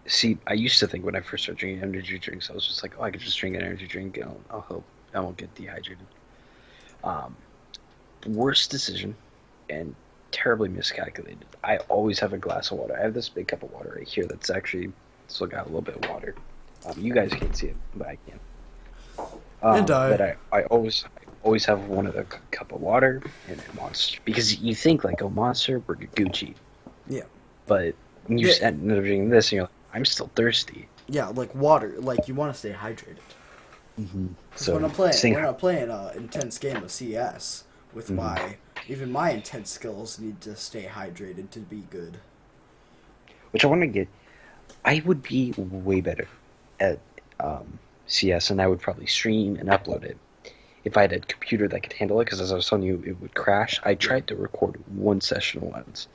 See, I used to think when I first started drinking energy drinks, I was just like, oh, I could just drink an energy drink and I'll hope I won't get dehydrated. Worst decision and terribly miscalculated. I always have a glass of water. I have this big cup of water right here that's actually still got a little bit of water. You guys can't see it, but I can. But I always have one of the cup of water and a Monster, because you think like, oh, Monster, we're Gucci. Yeah. But you end up drinking this and you're like, I'm still thirsty. Yeah, like water. Like you want to stay hydrated. Mm-hmm. So when I'm playing intense game of CS with my intense skills need to stay hydrated to be good. Which I want to get. I would be way better at CS, and I would probably stream and upload it if I had a computer that could handle it. Because as I was telling you, it would crash. I tried to record one session once,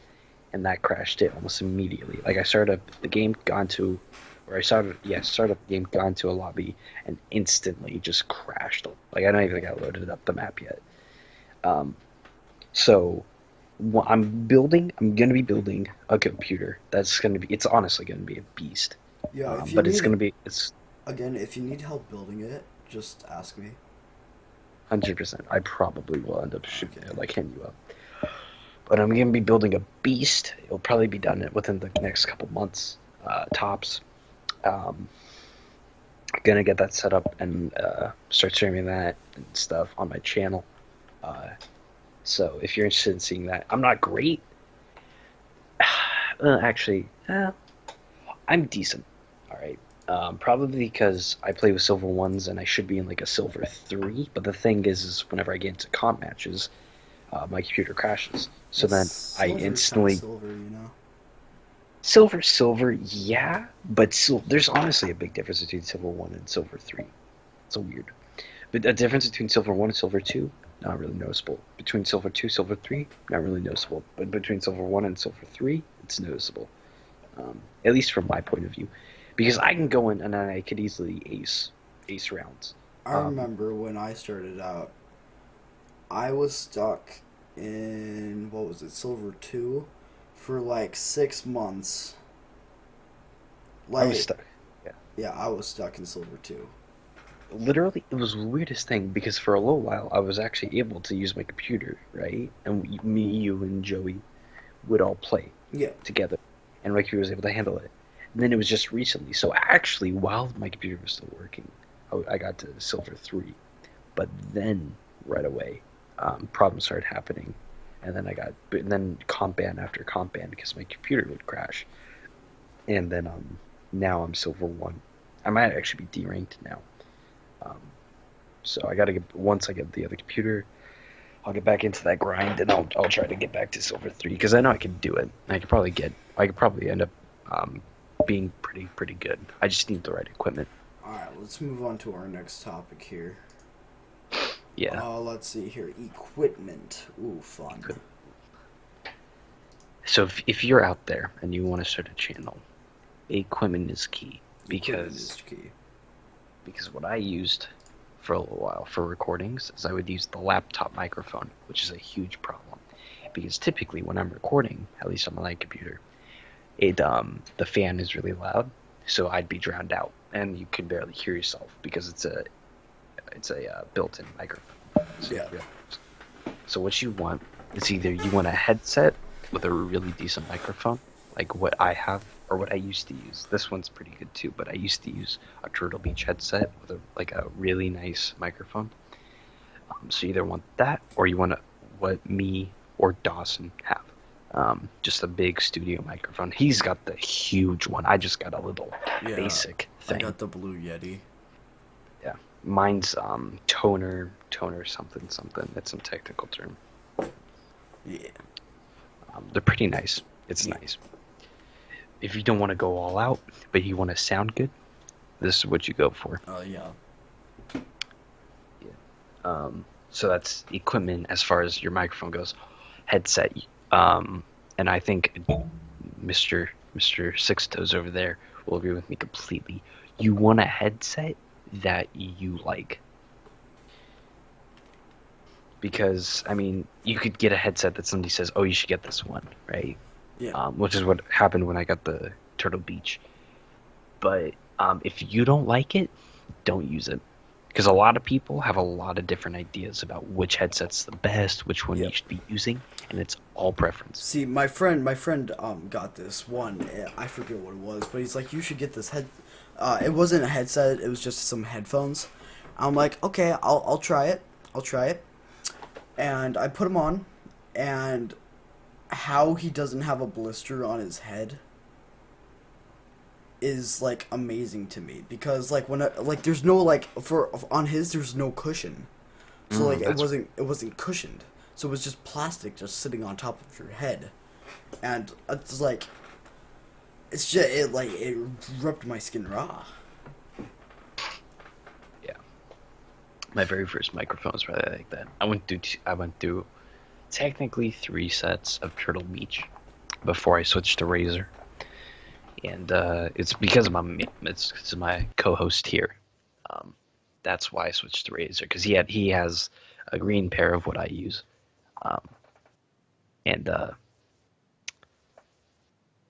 and that crashed it almost immediately. Like I started up the game, started up the game, gone to a lobby, and instantly just crashed. Like I don't even think I loaded up the map yet. So I'm gonna be building a computer it's honestly gonna be a beast. Yeah, but it's gonna be, again, if you need help building it, just ask me. 100%. I probably will end up shooting it, like hitting you up. But I'm gonna be building a beast. It'll probably be done within the next couple months, tops. Gonna get that set up and start streaming that and stuff on my channel. So if you're interested in seeing that, I'm not great. Actually, I'm decent. All right. Probably because I play with silver 1s and I should be in like a silver 3. But the thing is whenever I get into comp matches, my computer crashes. So then I instantly silver, yeah, but there's honestly a big difference between silver 1 and silver 3. It's weird, but the difference between silver 1 and silver 2, not really noticeable. Between silver 2, silver 3, not really noticeable. But between silver 1 and silver 3, it's noticeable. At least from my point of view, because I can go in and I could easily ace rounds. I remember when I started out, I was stuck in silver 2 for like 6 months. I was stuck. Yeah, I was stuck in silver 2. Literally, it was the weirdest thing, because for a little while I was actually able to use my computer, right? And you and Joey would all play together, and my computer was able to handle it. And then it was just recently, so actually while my computer was still working, I got to silver 3. But then right away, problems started happening, and then comp ban after comp ban because my computer would crash. And then now I'm silver 1. I might actually be D-ranked now. So I gotta once I get the other computer, I'll get back into that grind, and I'll try to get back to silver 3, because I know I can do it. I could probably end up being pretty good. I just need the right equipment. All right, let's move on to our next topic here. Yeah. Let's see here. Equipment. Ooh, fun. So if you're out there and you want to start a channel, equipment is key. Because what I used for a little while for recordings is I would use the laptop microphone, which is a huge problem. Because typically when I'm recording, at least on my computer, the fan is really loud, so I'd be drowned out, and you could barely hear yourself because it's a built-in microphone. So what you want is either you want a headset with a really decent microphone, like what I have, or what I used to use. This one's pretty good too, but I used to use a Turtle Beach headset with a really nice microphone. So you either want that, or you want what me or Dawson have. Just a big studio microphone. He's got the huge one. I just got a little Yeah, basic I thing. got the Blue Yeti. Yeah, mine's toner something something. That's some technical term. Yeah. They're pretty nice. It's Yeah. nice. If you don't want to go all out, but you want to sound good, this is what you go for. Oh yeah. So that's equipment as far as your microphone goes. Headset. And I think Mr. Six Toes over there will agree with me completely. You want a headset that you like. Because, I mean, you could get a headset that somebody says, oh, you should get this one, right? Yeah. Which is what happened when I got the Turtle Beach. But if you don't like it, don't use it. Because a lot of people have a lot of different ideas about which headset's the best, which one Yep. you should be using, and it's all preference. See, my friend got this one. I forget what it was, but he's like, you should get this head. It wasn't a headset. It was just some headphones. I'm like, okay, I'll try it. I'll try it. And I put them on, and how he doesn't have a blister on his head is like amazing to me, because like there's no like on his there's no cushion, so like it wasn't cushioned, so it was just plastic just sitting on top of your head, and it's like it ripped my skin raw. Yeah. My very first microphone was probably like that. I went through technically 3 sets of Turtle Beach before I switched to Razer. And it's because of my co-host here. That's why I switched to Razer, because he has a green pair of what I use, and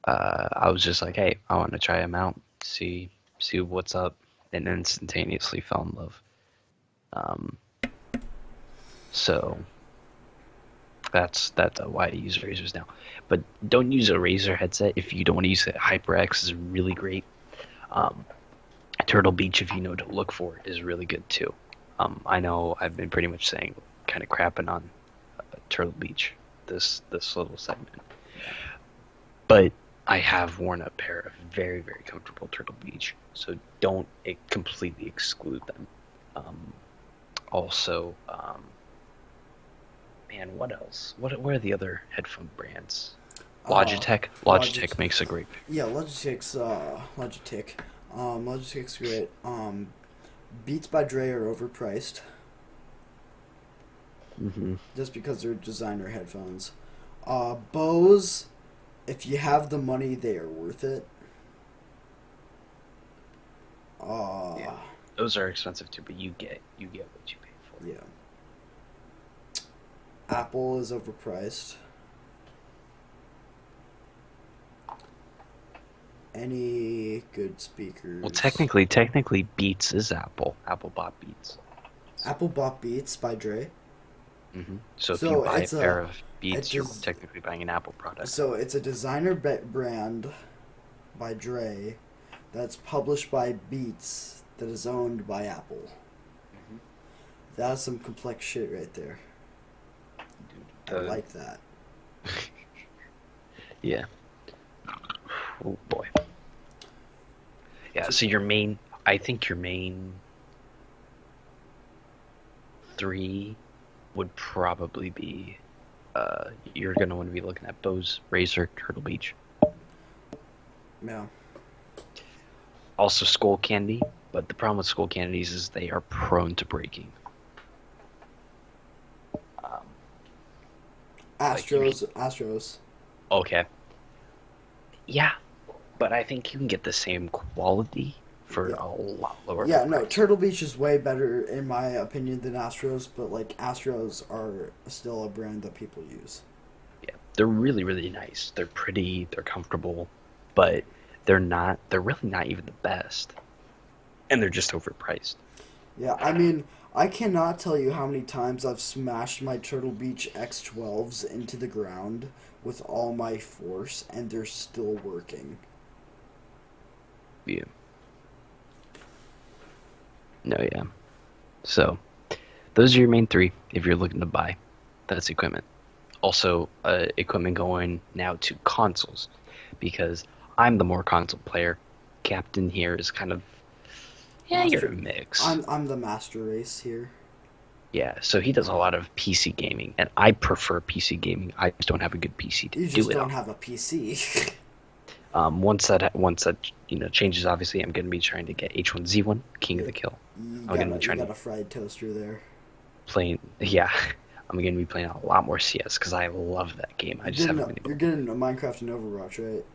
I was just like, hey, I want to try him out, see what's up, and instantaneously fell in love. So that's why I use Razers now. But don't use a Razer headset if you don't want to use it. HyperX is really great. Turtle Beach, if you know to look for, is really good too. I know I've been pretty much saying, kind of crapping on Turtle Beach this little segment, but I have worn a pair of very, very comfortable Turtle Beach, so don't completely exclude them. Also, man, what else? What are the other headphone brands? Logitech. Logitech makes a great pick. Yeah, Logitech's great. Beats by Dre are overpriced. Mm-hmm. Just because they're designer headphones. Bose, if you have the money, they are worth it. Yeah. Those are expensive too, but you get what you pay for. Yeah. Apple is overpriced. Any good speakers? Well, technically, Beats is Apple. Apple bought Beats. Apple bought Beats by Dre. Mm-hmm. So if So you buy a it's pair of Beats, you're just- technically buying an Apple product. So it's a designer brand by Dre that's published by Beats that is owned by Apple. Mhm. That's some complex shit right there. I Dude, like that. Yeah. Oh boy. Yeah. So I think your main 3 would probably be. You're gonna want to be looking at Bose, Razer, Turtle Beach. Yeah. Also Skull Candy, but the problem with Skull Candies is they are prone to breaking. Astros. Okay. Yeah, but I think you can get the same quality for Yeah. a lot lower. Yeah, no, price. Turtle Beach is way better in my opinion than Astros, but like Astros are still a brand that people use. Yeah, they're really, really nice. They're pretty. They're comfortable, but they're not. They're really not even the best, and they're just overpriced. Yeah, I mean, I cannot tell you how many times I've smashed my Turtle Beach X12s into the ground with all my force, and they're still working. Yeah. No, yeah. So those are your main three if you're looking to buy. That's equipment. Also, equipment going now to consoles because I'm the more console player. Captain here is kind of yeah, you're a Master. mix. I'm the master race here. Yeah, so he does a lot of PC gaming, and I prefer PC gaming. I just don't have a good PC to You do just it don't on. have a PC. Once that changes, obviously, I'm gonna be trying to get H1Z1 King of you the Kill. you I'm got gonna be a you trying to got a fried toaster there. playing. Yeah, I'm gonna be playing a lot more CS because I love that game. I just haven't been You're able getting a Minecraft and Overwatch, right?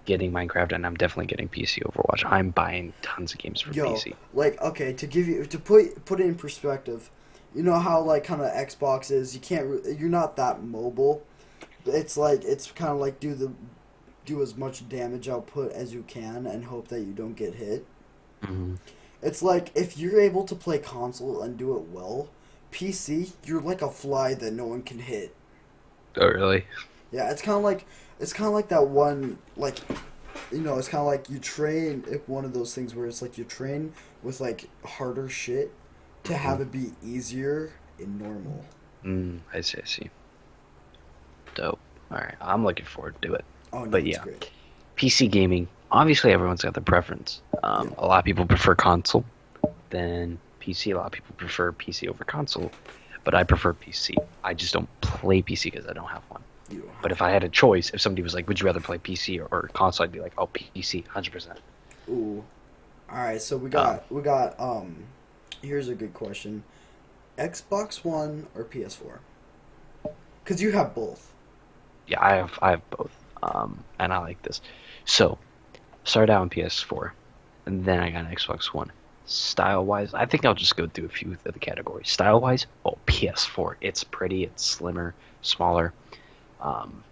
getting Minecraft, and I'm definitely getting PC Overwatch. I'm buying tons of games for Yo, PC. like okay, to give you to put it in perspective, you know how like kind of Xbox is. You can't. You're not that mobile. It's like it's kind of like do as much damage output as you can and hope that you don't get hit. Hmm. It's like if you're able to play console and do it well, PC you're like a fly that no one can hit. Oh, really? Yeah, it's kind of like that one like it's kind of like you train if one of those things where it's like you train with like harder shit to have it be easier in normal. I see. I see. Dope. All right, I'm looking forward to it. Oh no, But it's yeah, great. PC gaming. Obviously, everyone's got their preference. Yeah. A lot of people prefer console than PC. A lot of people prefer PC over console, but I prefer PC. I just don't play PC because I don't have one. You don't But have. if I had a choice, if somebody was like, "Would you rather play PC or console?" I'd be like, "Oh, PC, 100%." Ooh. All right, so Um, we got here's a good question. Xbox One or PS4? Cuz you have both. yeah, I have both, and I like this. So started out on PS4, and then I got an Xbox One. Style wise, I think I'll just go through a few of the categories. Style wise, oh, PS4. It's pretty, it's slimmer, smaller. Um,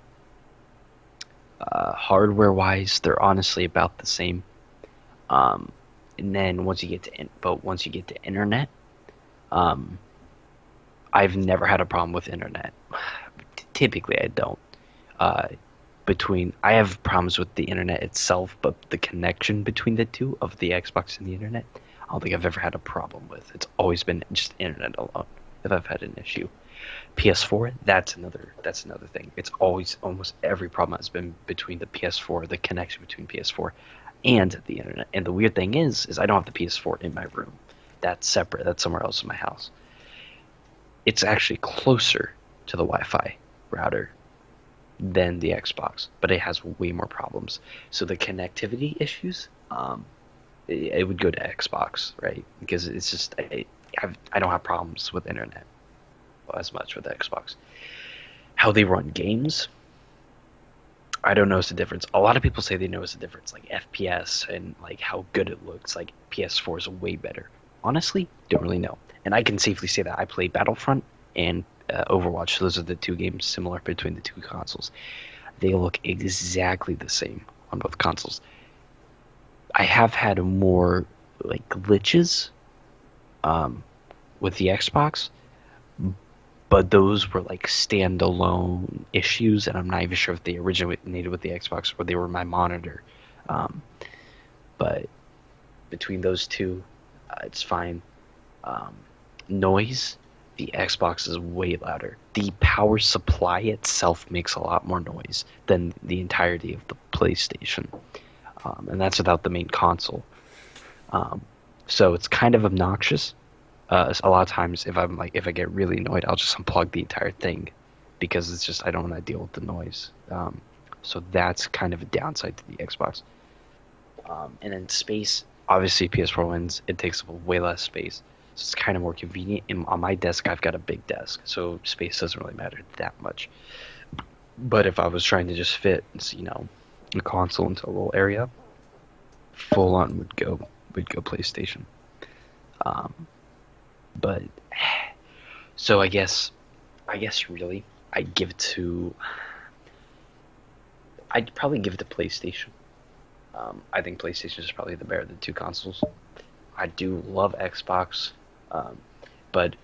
hardware wise, they're honestly about the same. Um, and then once you get to internet, um, I've never had a problem with internet. Typically, I don't. Uh, I have problems with the internet itself, but the connection between the two of the Xbox and the internet, I don't think I've ever had a problem with. It's always been just internet alone if I've had an issue. PS4, that's another thing. It's always almost every problem has been between the PS4, the connection between PS4 and the internet. And the weird thing is I don't have the PS4 in my room. That's separate. That's somewhere else in my house. It's actually closer to the Wi-Fi router than the Xbox, but it has way more problems. So the connectivity issues, it would go to Xbox, right? Because it's just I don't have problems with internet as much with Xbox. How they run games, I don't notice the difference. A lot of people say they notice the difference, like FPS and like how good it looks. Like PS4 is way better. Honestly, don't really know. And I can safely say that I play Battlefront and Overwatch. Those are the two games similar between the two consoles. They look exactly the same on both consoles. I have had more like glitches um, with the Xbox, but those were like standalone issues, and I'm not even sure if they originated with the Xbox or they were my monitor. Um, but between those two, it's fine. Um, Noise, the Xbox is way louder. The power supply itself makes a lot more noise than the entirety of the PlayStation, and that's without the main console. Um, so it's kind of obnoxious. A lot of times, if I get really annoyed, I'll just unplug the entire thing because it's just I don't want to deal with the noise. So that's kind of a downside to the Xbox. And then space, obviously PS4 wins. It takes up way less space, so it's kind of more convenient. And on my desk, I've got a big desk, so space doesn't really matter that much. But if I was trying to just fit, a console into a little area, full on would go PlayStation. Um, but so I guess really I'd probably give it to PlayStation. I think PlayStation is probably the better of the two consoles. I do love Xbox, um, but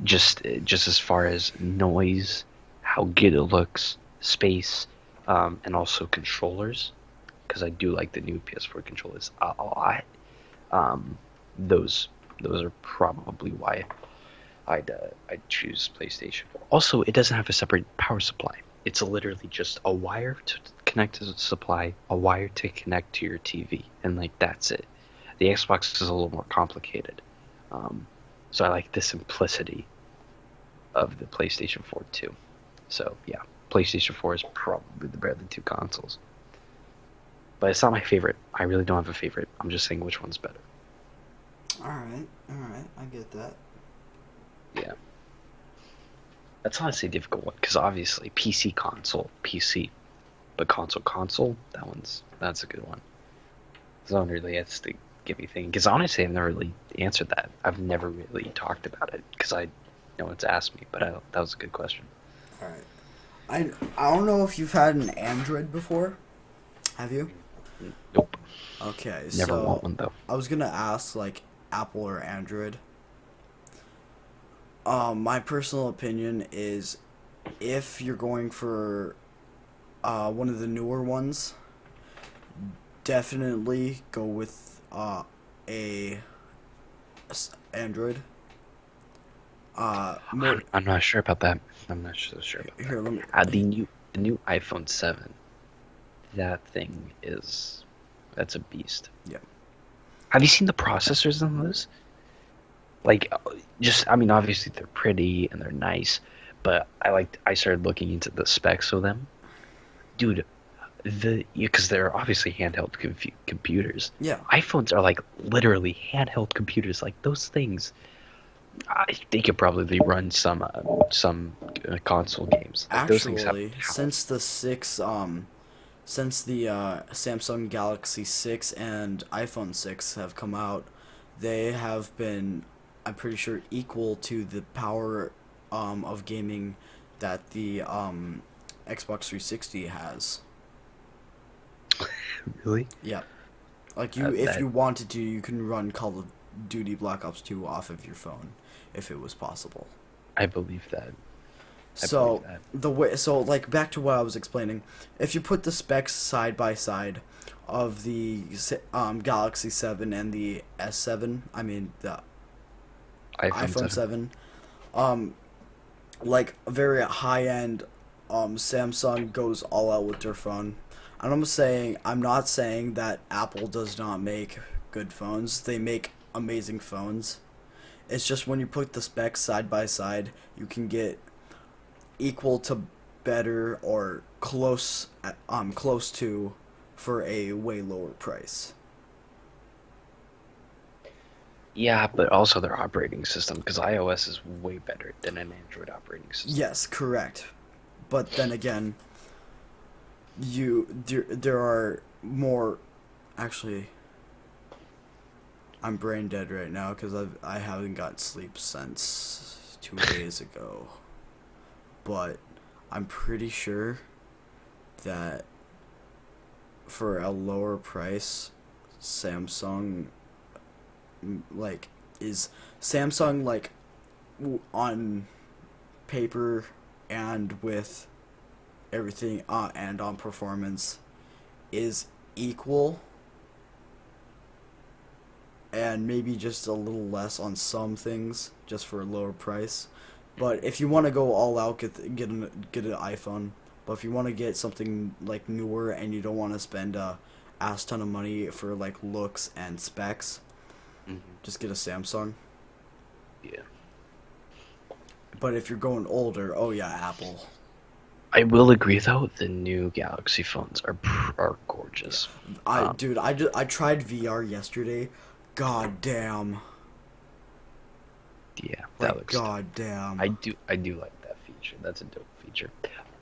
just as far as noise, how good it looks, space, and also controllers, because I do like the new PS4 controllers a lot. Um, those are probably why I'd choose PlayStation. Also, it doesn't have a separate power supply. It's literally just a wire to connect to the supply, a wire to connect to your TV, and like that's it. The Xbox is a little more complicated. So I like the simplicity of the PlayStation 4 too. So yeah, PlayStation 4 is probably the better of the two consoles. But it's not my favorite. I really don't have a favorite. I'm just saying which one's better. All right, I get that. Yeah. That's honestly a difficult one because obviously PC console, PC, but console, that's a good one. So one really has to give me thing because honestly I've never really answered that. I've never really talked about it because no one's asked me, but that was a good question. All right. I don't know if you've had an Android before. Have you? Nope. Okay, Never so want one though. I was gonna ask like Apple or Android. My personal opinion is if you're going for one of the newer ones, definitely go with a Android. More I'm not sure about that. I'm not so sure about here. Let me. that. The new iPhone 7. That thing that's a beast. Yeah. Have you seen the processors in those? Like, I mean, obviously they're pretty and they're nice, but I started looking into the specs of them, dude. Because they're obviously handheld computers. Yeah. iPhones are like literally handheld computers. Like those things, they could probably run some console games. Like those things have Actually, since the Samsung Galaxy 6 and iPhone 6 have come out, they have been, I'm pretty sure, equal to the power of gaming that the Xbox 360 has. Really? Yeah. Like if you wanted to, you can run Call of Duty Black Ops 2 off of your phone, if it was possible. I believe that. So like back to what I was explaining, if you put the specs side by side of the Galaxy 7 and the S7, I mean the iPhone 7, like a very high end, Samsung goes all out with their phone. And I'm not saying that Apple does not make good phones. They make amazing phones. It's just when you put the specs side by side, you can get equal to better or close to for a way lower price. Yeah, but also their operating system, because iOS is way better than an Android operating system. Yes, correct. But then again, there are more. Actually, I'm brain dead right now because I haven't got sleep since 2 days ago. But I'm pretty sure that for a lower price, Samsung on paper and with everything and on performance is equal, and maybe just a little less on some things just for a lower price. But if you want to go all out, get an iPhone. But if you want to get something like newer and you don't want to spend a ass ton of money for like looks and specs, just get a Samsung. Yeah. But if you're going older, oh yeah, Apple. I will agree though, the new Galaxy phones are gorgeous. I tried VR yesterday. God damn. Yeah, that Like looks. god damn. I do like that feature. That's a dope feature.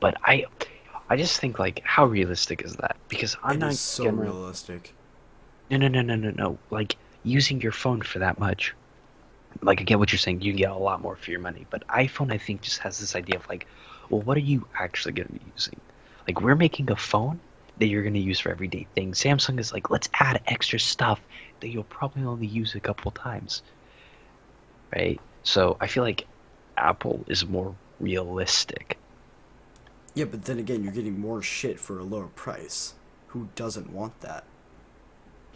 But I just think like how realistic is that? Because I'm It not is so gonna. realistic. No. Like using your phone for that much. Like I get what you're saying. You can get a lot more for your money. But iPhone, I think, just has this idea of like, well, what are you actually gonna be using? Like we're making a phone that you're gonna use for everyday things. Samsung is like, let's add extra stuff that you'll probably only use a couple times. Right? So I feel like Apple is more realistic. Yeah, but then again, you're getting more shit for a lower price. who doesn't want that?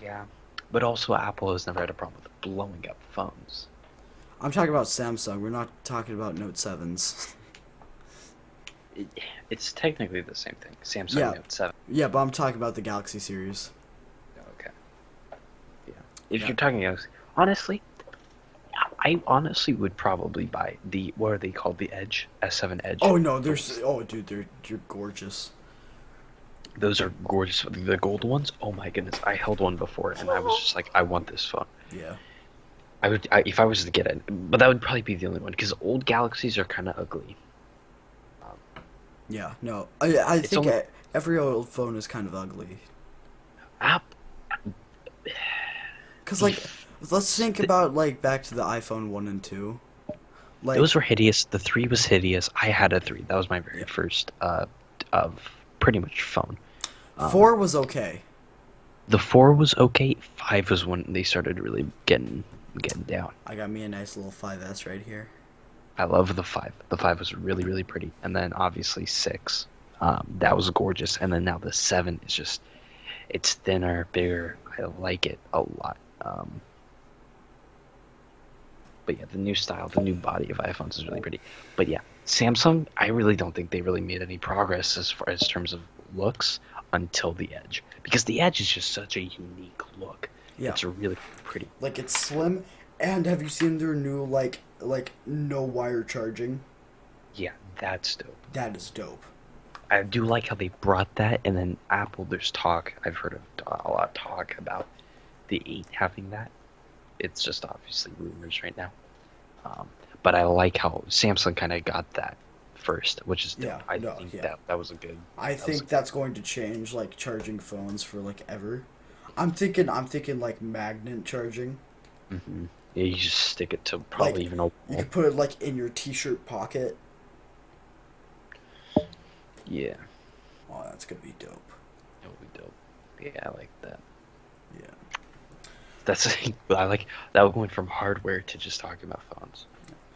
Yeah, but also Apple has never had a problem with blowing up phones. I'm talking about Samsung. We're not talking about Note 7s. It's technically the same thing. Samsung Yeah. Note 7. Yeah, but I'm talking about the Galaxy series. Okay. Yeah. If Yeah. you're talking about, honestly, I honestly would probably buy what are they called? The Edge, S7 Edge. Oh no, dude, you're gorgeous. Those are gorgeous. The gold ones. Oh my goodness, I held one before, and I was just like, I want this phone. Yeah. If I was to get it, but that would probably be the only one because old Galaxies are kind of ugly. Yeah. No, I It's think only- every old phone is kind of ugly. App. Cause like, let's think about like back to the iPhone 1 and 2. Like, Those were hideous. The 3 was hideous. I had a 3. That was my very first of pretty much phone. 4 was okay. The 4 was okay. 5 was when they started really getting down. I got me a nice little 5S right here. I love the 5. The 5 was really, really pretty. And then obviously 6. That was gorgeous. And then now the 7 is just, it's thinner, bigger. I like it a lot. But yeah, the new style, the new body of iPhones is really pretty. But yeah, Samsung, I really don't think they really made any progress as far as terms of looks until the Edge. Because the Edge is just such a unique look. Yeah. It's really pretty. Like it's slim, and have you seen their new like no wire charging? Yeah, that's dope. That is dope. I do like how they brought that, and then Apple, there's talk, I've heard of a lot of talk about the 8 having that. It's just obviously rumors right now. But I like how Samsung kind of got that first, which is dope. Yeah, I no, think yeah. that was a good. I think that's going to change like charging phones for like ever. I'm thinking like magnet charging. Mm-hmm. Yeah, you just stick it to probably Like, even a wall. You could put it like in your t-shirt pocket. Yeah, Oh, that's gonna be dope. that would be dope. Yeah, I like that. Yeah. That's I like that went from hardware to just talking about phones.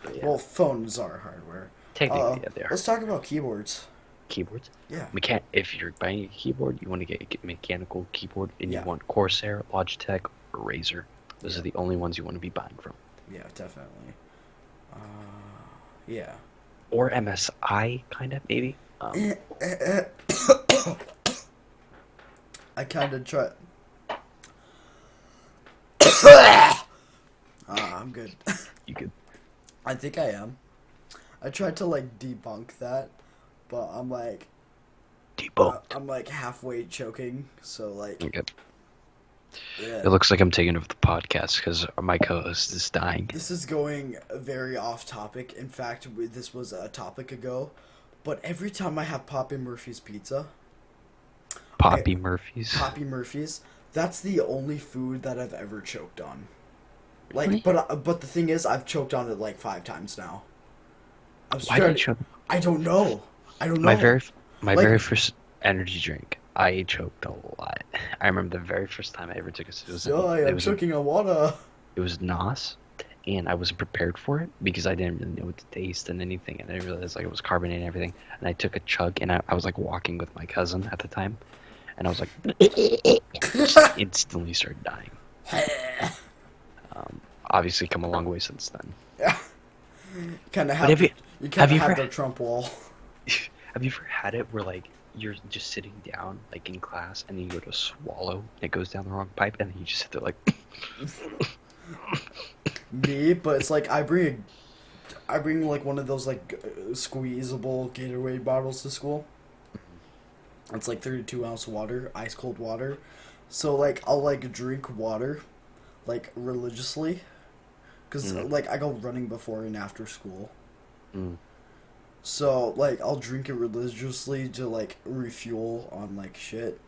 But yeah, Well, phones are hardware. technically, yeah, they are Let's talk about keyboards. keyboards. Yeah. If you're buying a keyboard, you want to get a mechanical keyboard, and Yeah. you want Corsair, Logitech, or Razer. Those Yeah. are the only ones you want to be buying from. Yeah, definitely. Yeah. Or MSI, kind of maybe. I kind of try. I'm good. You could. I think I am. I tried to like debunk that, but I'm like I'm like halfway choking. So like, Okay. yeah. It looks like I'm taking over the podcast because my co-host is dying. This is going very off topic. In fact, this was a topic ago. But every time I have Poppy Murphy's pizza, Poppy Murphy's. Poppy Murphy's, that's the only food that I've ever choked on. Like, Really? but the thing is, I've choked on it like 5 times now. Why did you choke? I don't know. My very Like- very first energy drink, I choked a lot. I remember the very first time I ever took it. I'm choking on water. It was NOS, and I wasn't prepared for it because I didn't really know what to taste and anything, and I realized like it was carbonated and everything. And I took a chug, and I was like walking with my cousin at the time, and I was like, just instantly started dying. Obviously, come a long way since then. Yeah. Kind of But have have you kind of you have ever- the Trump wall. Have you ever had it where like you're just sitting down like in class and then you go to swallow and it goes down the wrong pipe and then you just sit there like Me, but it's like I bring like one of those like squeezable Gatorade bottles to school. It's like 32-ounce water, ice cold water. So like I'll like drink water, like religiously, because like I go running before and after school. Mm. So like I'll drink it religiously to like refuel on like shit.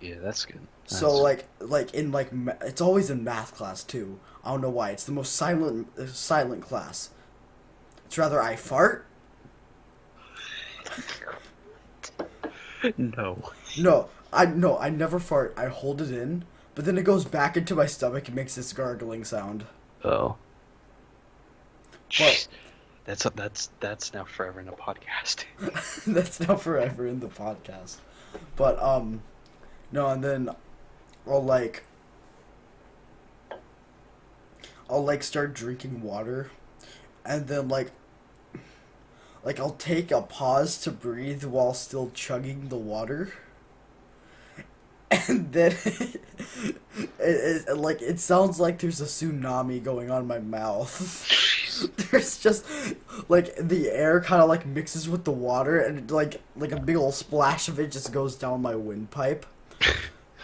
yeah, that's good. So like in like it's always in math class too. I don't know why. It's the most silent class. It's rather I fart. No. No, I never fart. I hold it in, but then it goes back into my stomach and makes this gargling sound. Oh. What? That's now forever in a podcast. That's now forever in the podcast. But No, and then I'll like I'll like start drinking water, and then like I'll take a pause to breathe while still chugging the water, and then like it sounds like there's a tsunami going on in my mouth. There's just like the air kind of like mixes with the water, and it, like a big old splash of it just goes down my windpipe.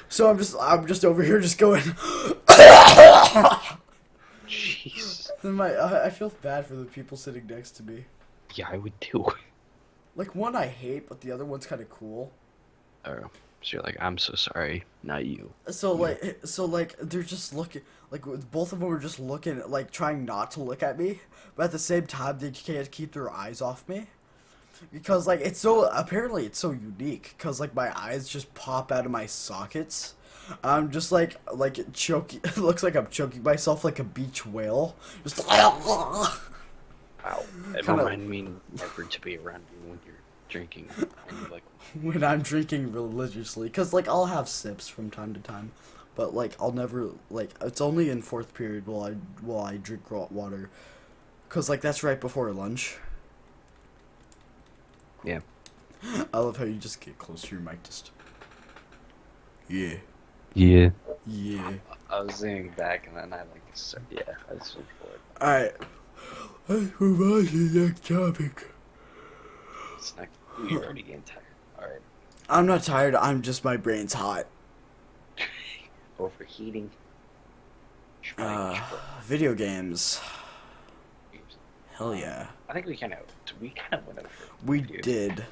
So I'm just over here just going. Jeez. Then I feel bad for the people sitting next to me. Yeah, I would too. Like one I hate, but the other one's kind of cool. Oh, so you're like, I'm so sorry, not you. So like they're just looking like both of them are just looking like trying not to look at me, but at the same time they can't keep their eyes off me because like apparently it's so unique because like my eyes just pop out of my sockets. I'm just like choking. It looks like I'm choking myself like a beach whale. Just Wow. It Kinda- reminded me never to be around you when you're drinking. And you're like, when I'm drinking religiously, because like I'll have sips from time to time, but like I'll never like it's only in fourth period while I drink raw water, because like that's right before lunch. yeah. I love how you just get close to your mic, just yeah, Yeah. yeah. I was singing back and then I like, so, yeah, I was looking forward. All right, let's move on to the next topic. It's not, you're already getting tired. Alright. I'm not tired. I'm just my brain's hot. Overheating. Video games. Hell yeah. I think we kind of went over. We video. did.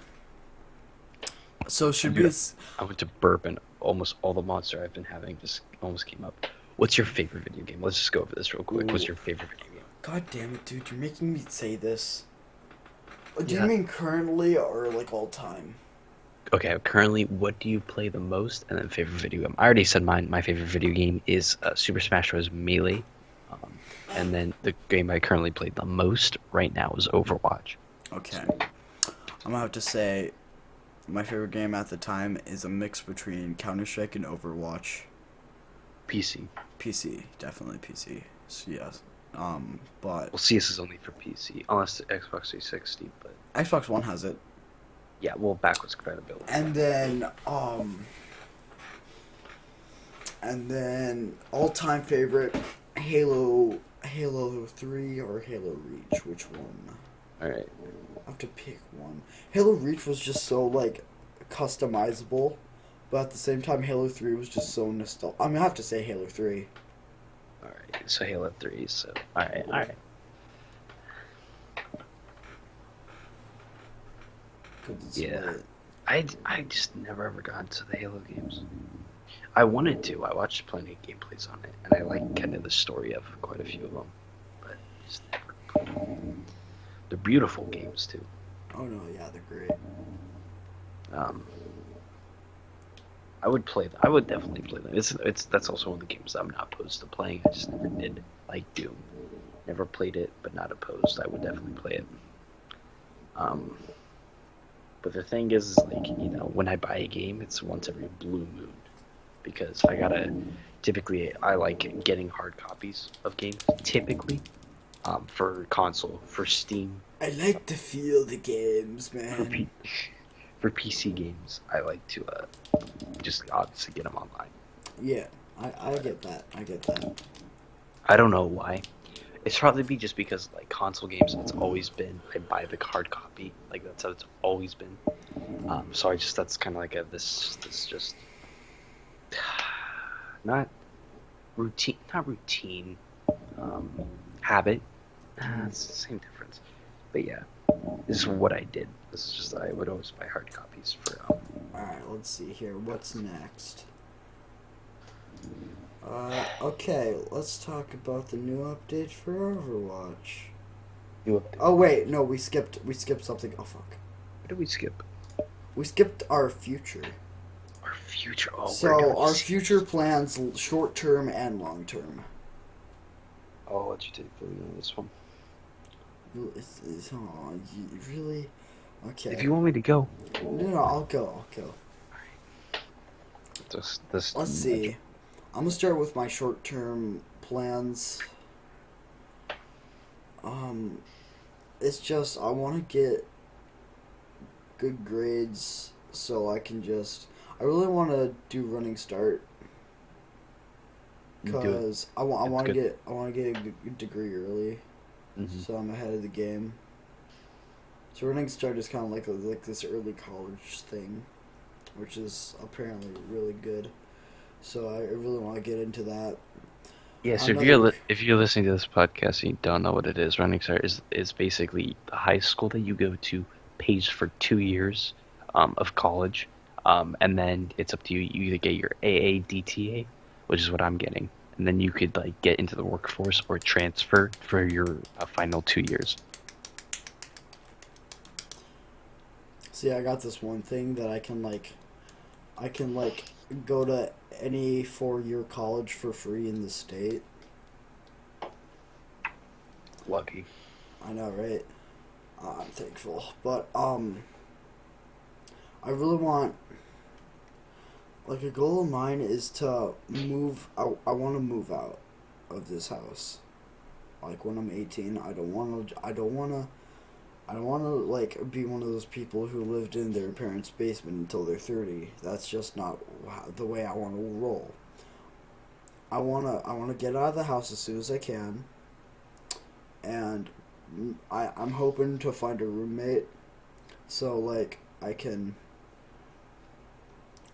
So should Dude, we? I went to burp and almost all the monster I've been having just almost came up. What's your favorite video game? Let's just go over this real quick. What's your favorite video game? God damn it, dude! You're making me say this. Do Yeah. you mean currently or like all time? Okay, currently, what do you play the most? And then favorite video game. I already said mine. My favorite video game is Super Smash Bros. Melee. And then the game I currently play the most right now is Overwatch. Okay. I'm gonna have to say, my favorite game at the time is a mix between Counter-Strike and Overwatch. PC. PC, definitely PC. So, yes. But Well, CS is only for PC, unless the Xbox 360. But Xbox One has it. yeah, well, backwards compatibility. And then all-time favorite, Halo 3 or Halo Reach, which one? All right. I have to pick one. Halo Reach was just so like customizable, but at the same time Halo 3 was just so nostalgic. I mean, I have to say Halo 3. All right. So Halo 3. So all right. All right. 'Cause it's Yeah. lit. I just never ever got into the Halo games. I wanted to. I watched plenty of gameplays on it, and I like kind of the story of quite a few of them, but just never played them. They're beautiful games too. Oh no, yeah, they're great. I would play them. I would definitely play them. That's also one of the games I'm not opposed to playing. I just never did. Like Doom, never played it, but not opposed. I would definitely play it. But the thing is like, you know, when I buy a game, it's once every blue moon, because I like getting hard copies of games typically, for console, for Steam. I like to feel the games, man. For PC games, I like to just obviously get them online. Yeah, I get that. I get that. I don't know why. It's probably just because like console games, it's always been I buy the hard copy. Like that's how it's always been. So that's kind of like this just not routine, habit. It's the same difference. But yeah, this is what I did. This is just I would always buy hard copies for. Alright, let's see here. What's next? Okay, let's talk about the new update for Overwatch. New update. Oh wait, no, we skipped something. Oh fuck. What did we skip? We skipped our future. Our future. Oh, So our future plans, short term and long term. I'll let you take the lead on this one. Really? Okay. If you want me to go. No, I'll go. This Let's see. I'm gonna start with my short-term plans. Um, it's just I want to get good grades so I can just. I really want to do running start Do it. because I It's want to good. get a good degree early, Mm-hmm. so I'm ahead of the game. So running start is kind of like this early college thing, which is apparently really good. So I really want to get into that. Yeah, so Another, if you're listening to this podcast and you don't know what it is, Running Start is basically the high school that you go to, pays for 2 years of college, and then it's up to you. You either get your AADTA, which is what I'm getting, and then you could like get into the workforce or transfer for your final 2 years. see, I got this one thing that I can go to any 4-year college for free in the state. Lucky. I know, right? I'm thankful, but I really want like a goal of mine is to move. I want to move out of this house. Like when I'm 18, I don't want to. I don't want to. I don't want to like be one of those people who lived in their parents' basement until they're 30. That's just not the way I want to roll. I want to get out of the house as soon as I can, and I'm hoping to find a roommate, so like I can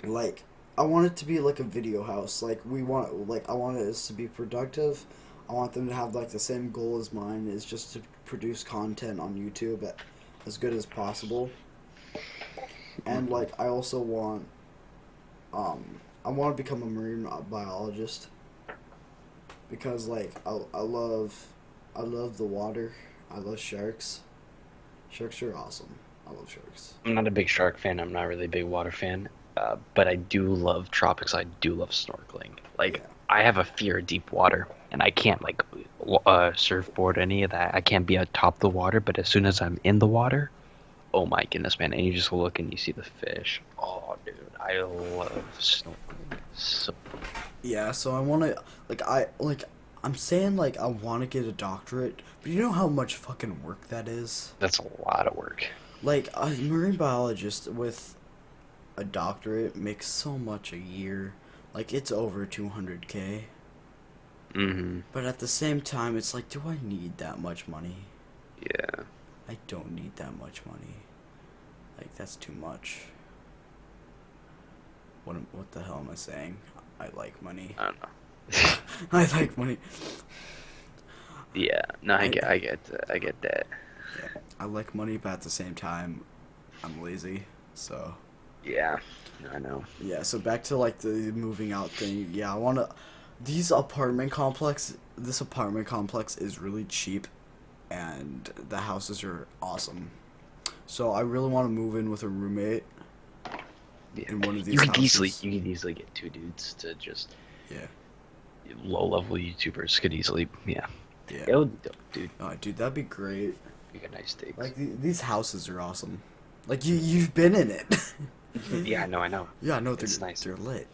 like I want it to be like a video house. I want it to be productive. I want them to have like the same goal as mine is just to produce content on YouTube as good as possible. And like I also want I want to become a marine biologist because like I love the water. I love sharks. Sharks are awesome. I love sharks. I'm not a big shark fan. I'm not really a big water fan. But I do love tropics. I do love snorkeling. Like Yeah. I have a fear of deep water, and I can't like surfboard any of that. I can't be atop the water. But as soon as I'm in the water, oh my goodness, man! And you just look and you see the fish. Oh, dude, I love snorkeling. So Yeah, so I want to I'm saying like I want to get a doctorate, but you know how much fucking work that is? that's a lot of work. Like a marine biologist with a doctorate makes so much a year. Like it's over 200K. Mm-hmm. But at the same time, it's like, do I need that much money? Yeah. I don't need that much money. Like that's too much. What the hell am I saying? I like money. I don't know. I like money. Yeah. No, I get that. Yeah, I like money, but at the same time, I'm lazy. So Yeah. I know. yeah. So back to like the moving out thing. Yeah, I wanna. This apartment complex is really cheap, and the houses are awesome. So I really want to move in with a roommate Yeah. in one of these You could houses. easily get two dudes to just Yeah, low level YouTubers could easily yeah. yeah. It would, dude, Oh, dude, that'd be great. you got nice steaks. Like these houses are awesome. Like you've been in it. Yeah, I know. Yeah, no, It's nice. they're lit.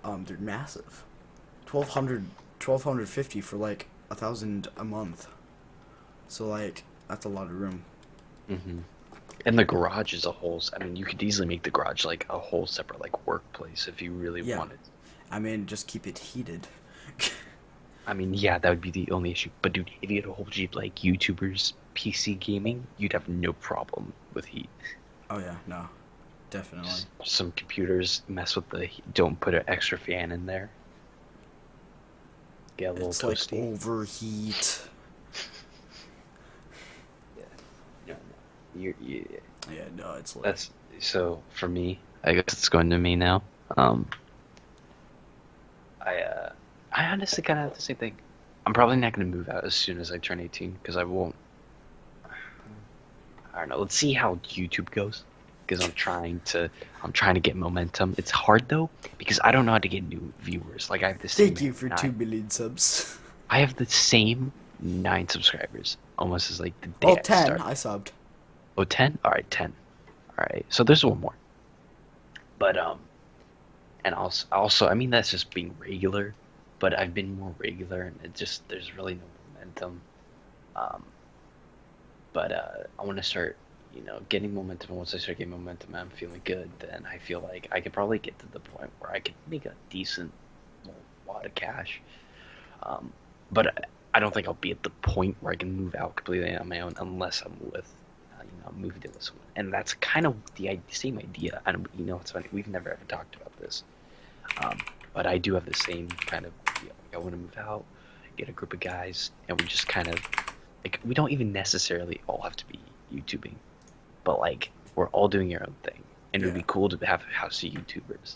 They're massive. 1250 for like 1,000 a month. So like that's a lot of room. Hmm. And the garage is a whole. I mean, you could easily make the garage like a whole separate like workplace if you really Yeah. wanted. I mean, just keep it heated. I mean, yeah, that would be the only issue. But dude, if you had a whole Jeep like YouTubers PC gaming, you'd have no problem with heat. Oh yeah, no, definitely. Just some computers mess with the heat. Don't put an extra fan in there. Get a little It's like toasty. overheat. No, you Yeah, no, it's like That's so for me. I guess it's going to me now. I honestly kind of have the same thing. I'm probably not going to move out as soon as I turn 18 because I won't. I don't know. Let's see how YouTube goes because I'm trying to get momentum. It's hard though because I don't know how to get new viewers. Like I have the same. thank you for 2 million subs. I have the same 9 subscribers almost as like the day Well, I 10. started. I subbed. Oh, 10? All right, 10. All right. So there's one more. But And also, I mean, that's just being regular, but I've been more regular, and there's really no momentum. Um, but I want to start, getting momentum. And once I start getting momentum, and I'm feeling good. Then I feel like I could probably get to the point where I could make a decent lot of cash. Um, but I don't think I'll be at the point where I can move out completely on my own unless I'm with, moving in with someone. And that's kind of the same idea. I don't, it's funny. We've never ever talked about this. But I do have the same kind of idea. Like I want to move out, get a group of guys, and we just kind of like we don't even necessarily all have to be YouTubing, but like we're all doing our own thing, and it would Yeah. be cool to have house of YouTubers.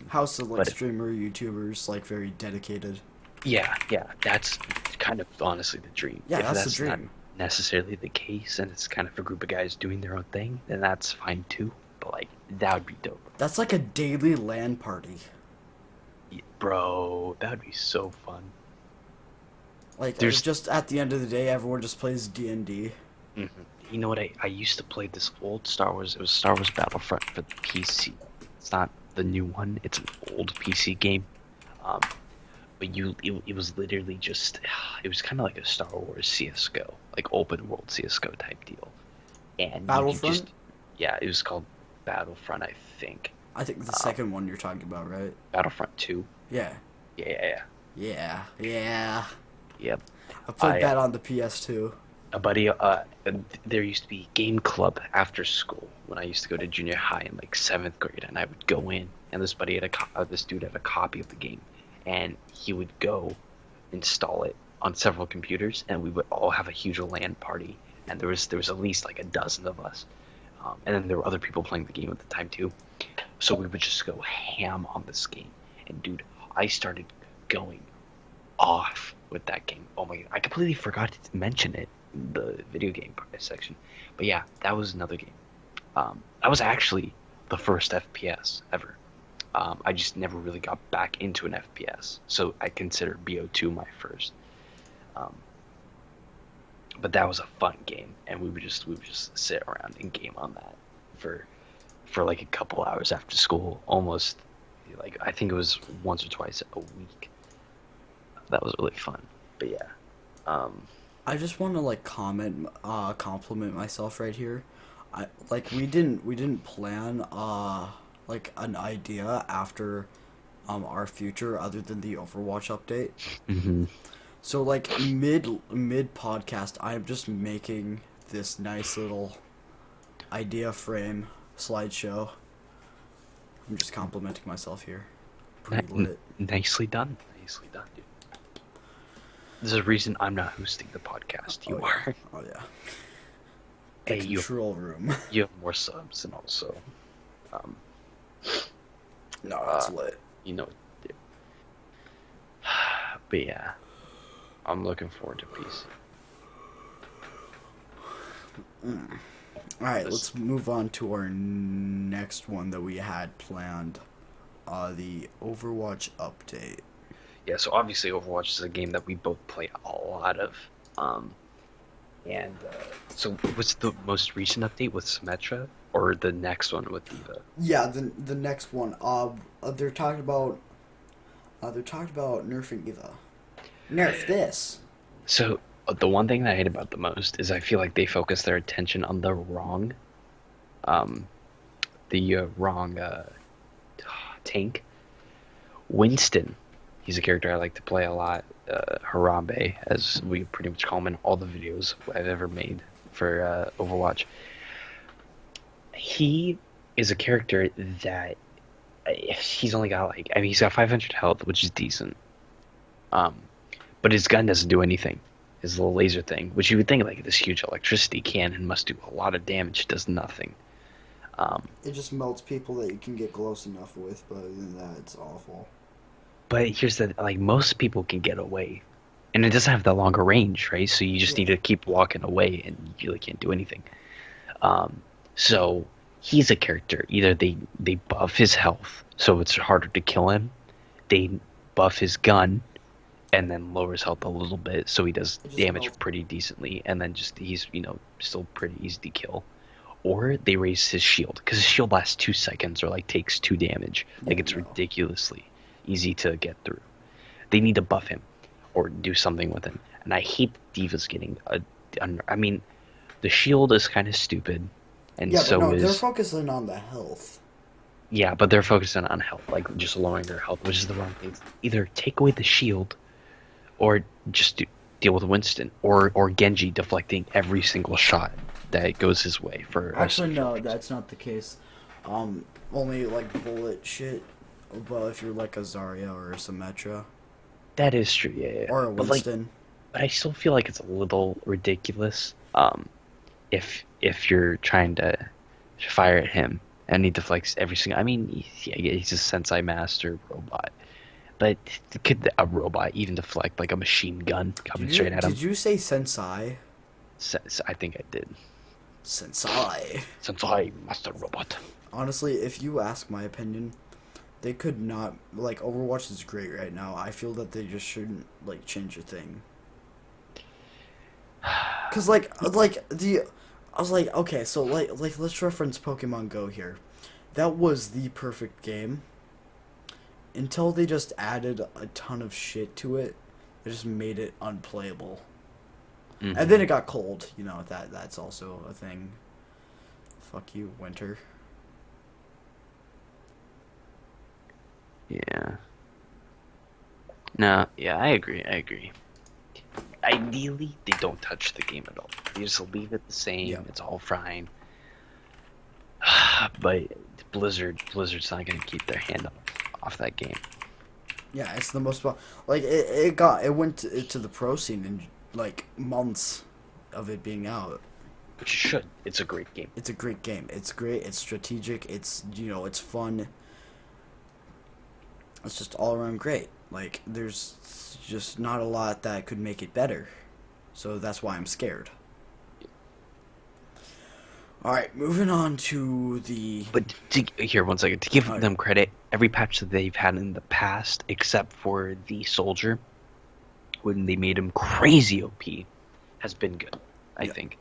House of like But streamer YouTubers, like very dedicated. yeah, that's kind of honestly the dream. Yeah, If that's the that's dream. not necessarily the case, and it's kind of a group of guys doing their own thing, then that's fine too. But like that would be dope. That's like a daily LAN party. Bro, that would be so fun. Like There's just at the end of the day, everyone just plays D&D. hmm You know what? I used to play this old Star Wars. It was Star Wars Battlefront for the PC. It's not the new one. It's an old PC game. Um, but it was literally just it was kind of like a Star Wars CS:GO, like open world CS:GO type deal. And you could Battlefront? just yeah, it was called Battlefront, I think. I think the Um, second one you're talking about, right? Battlefront 2. Yeah. Yeah. Yeah. Yep. I played I that on the PS2. a buddy there used to be game club after school when I used to go to junior high in like 7th grade, and I would go in, and this buddy had this dude had a copy of the game, and he would go install it on several computers, and we would all have a huge LAN party, and there was at least like a dozen of us, and then there were other people playing the game at the time too, so we would just go ham on this game, and dude, I started going off with that game. Oh my god, I completely forgot to mention it in the video game section. But yeah, that was another game. That was actually the first FPS ever. I just never really got back into an FPS, so I consider BO2 my first. Um, but that was a fun game, and we would just sit around and game on that for like a couple hours after school, almost like I think it was once or twice a week. That was really fun. But yeah, I just want to like compliment myself right here. We didn't plan like an idea after our future other than the Overwatch update. hmm So like mid podcast, I'm just making this nice little idea frame slideshow. I'm just complimenting myself here. Pretty lit. nicely done, dude. There's a reason I'm not hosting the podcast. You Oh, are. yeah. Oh yeah. The Hey, control room. you have more subs, and also, um, No, it's lit. you know what to do. But yeah, I'm looking forward to PC. All right, let's move on to our next one that we had planned. The Overwatch update. Yeah, so obviously Overwatch is a game that we both play a lot of. And so what's the most recent update with Symmetra, or the next one with Diva? Yeah, the next one. They're talking about nerfing Eva. Nerf this. So the one thing that I hate about the most is I feel like they focus their attention on the wrong, wrong tank. Winston, he's a character I like to play a lot. Harambe, as we pretty much call him in all the videos I've ever made for Overwatch. He is a character that he's only got like, I mean, he's got 500 health, which is decent. But his gun doesn't do anything. His little laser thing, which you would think like this huge electricity cannon must do a lot of damage, does nothing. It just melts people that you can get close enough with, but other than that, it's awful. But here's the like, most people can get away, and it doesn't have the longer range, right? So you just need to keep walking away, and you really can't do anything. So he's a character. Either they buff his health, so it's harder to kill him. They buff his gun, and then lower his health a little bit, so he does It just damage melts. pretty decently, and then just he's still pretty easy to kill. or they raise his shield because his shield lasts 2 seconds or like takes 2 damage. Like Yeah, it's no. ridiculously easy to get through. They need to buff him or do something with him. And I hate Divas getting I mean, the shield is kind of stupid, and Yeah, but so no, they're is focusing on the health. yeah, but they're focusing on health, like just lowering their health, which is the wrong thing. Either take away the shield, or just deal with Winston, or Genji deflecting every single shot that goes his way for Actually, no, purposes. that's not the case. Only like bullet shit. Well, if you're like a Zarya or a Symmetra That is true, yeah, yeah. or a But like, Winston. but I still feel like it's a little ridiculous. If you're trying to fire at him and he deflects every single. I mean, yeah, he's a Sensei Master robot, but could a robot even deflect like a machine gun coming straight at him? Did you say Sensei? I think I did. Sensei. Sensei Master Robot. Honestly, if you ask my opinion, they could not like Overwatch is great right now. I feel that they just shouldn't like change a thing. Cause I was like, okay, so like let's reference Pokemon Go here. That was the perfect game until they just added a ton of shit to it. It just made it unplayable. Mm-hmm. And then it got cold. You know that's also a thing. Fuck you, winter. Yeah. No, yeah, I agree. I agree. Ideally, they don't touch the game at all. They just leave it the same. Yeah. It's all fine. But Blizzard's not gonna keep their hand off that game. Yeah, it's the most like it went to the pro scene in like months of it being out. Which it should. It's a great game. It's a great game. It's great. It's strategic. It's it's fun. It's just all around great. Like there's just not a lot that could make it better. So that's why I'm scared. All right, moving on to the. But here, 1 second. To give Alright. them credit, every patch that they've had in the past, except for the Soldier, when they made him crazy OP, has been good. I Yeah. think.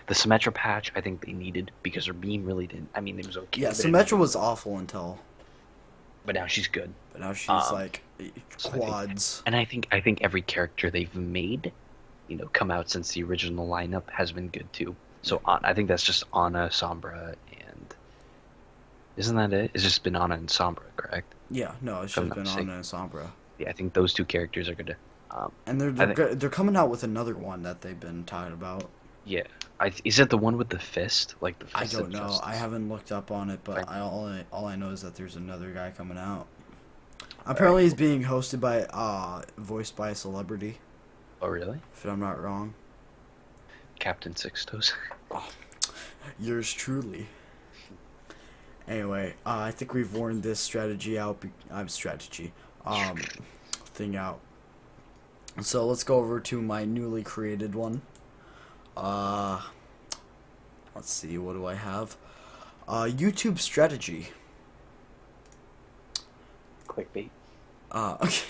The Symmetra patch, I think they needed because her beam really didn't. I mean, it was okay. Yeah, but it Symmetra didn't- was awful until, But now she's good. but now she's Um, like so I think- quads. And I think every character they've made, come out since the original lineup has been good too. So I think that's just Ana, Sombra, and isn't that it? It's just been Ana and Sombra, correct? Yeah, no, it's I'm just not been sick. Ana and Sombra. Yeah, I think those two characters are gonna. And I think- they're coming out with another one that they've been talking about. Yeah, is it the one with the fist? Like the I fist don't of know. justice? I haven't looked up on it, but Right. all I know is that there's another guy coming out. Apparently, he's being hosted by voiced by a celebrity, Oh really? if I'm not wrong. Captain Sixtos. Yours truly. Anyway, I think we've worn this strategy out. Thing out. So let's go over to my newly created one. Let's see. What do I have? YouTube strategy. Clickbait. Okay.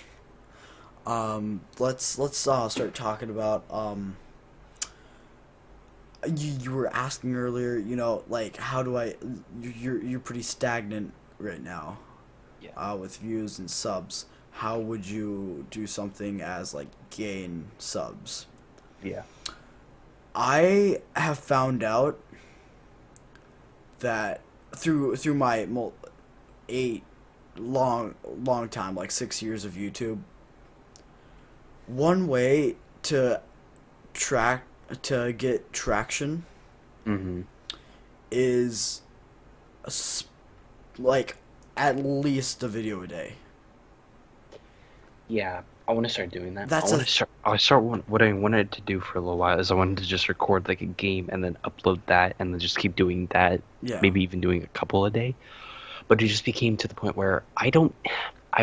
Let's start talking about you were asking earlier, like how do I you're pretty stagnant right now. Yeah. With views and subs. How would you do something as like gain subs? Yeah. I have found out that through my 8 long time, like 6 years of YouTube, one way to get traction Mm-hmm. is like at least a video a day. Yeah, I want to start doing that. That's I want to start. What I wanted to do for a little while is I wanted to just record like a game and then upload that and then just keep doing that. Yeah. Maybe even doing a couple a day. But it just became to the point where I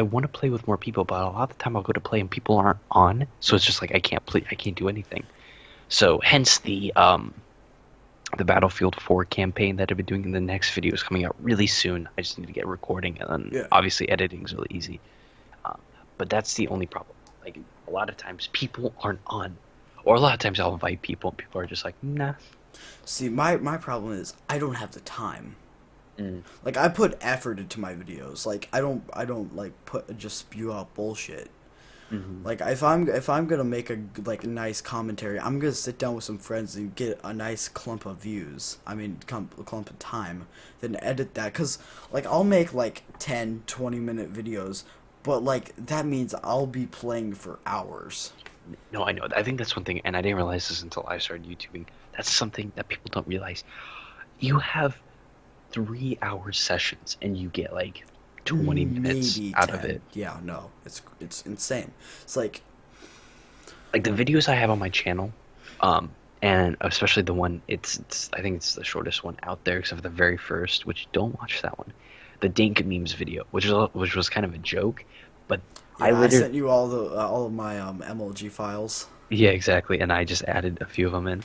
want to play with more people, but a lot of the time I'll go to play and people aren't on, so it's just like I can't play. I can't do anything. So hence the Battlefield 4 campaign that I've been doing. In the next video is coming out really soon. I just need to get recording, and then Yeah. obviously editing's really easy. But that's the only problem. Like a lot of times people aren't on, or a lot of times I'll invite people and people are just like, nah. See, my problem is I don't have the time. Mm. Like I put effort into my videos. Like I don't like put just spew out bullshit. Hmm. Like if I'm gonna make a like a nice commentary, I'm gonna sit down with some friends and get a nice clump of views. I mean, clump of time, then edit that. Cause like I'll make like 10, 20 minute videos, but like that means I'll be playing for hours. No, I know. I think that's one thing, and I didn't realize this until I started YouTubing. That's something that people don't realize. You have 3 hour sessions, and you get like 20 minutes Maybe out of it. 10. Yeah, no, it's insane. It's like Like the videos I have on my channel, and especially the one it's I think it's the shortest one out there, except for the very first, which don't watch that one, the Dink memes video, which was kind of a joke, but I yeah, I literally sent you all of my MLG files. yeah exactly, and I just added a few of them in.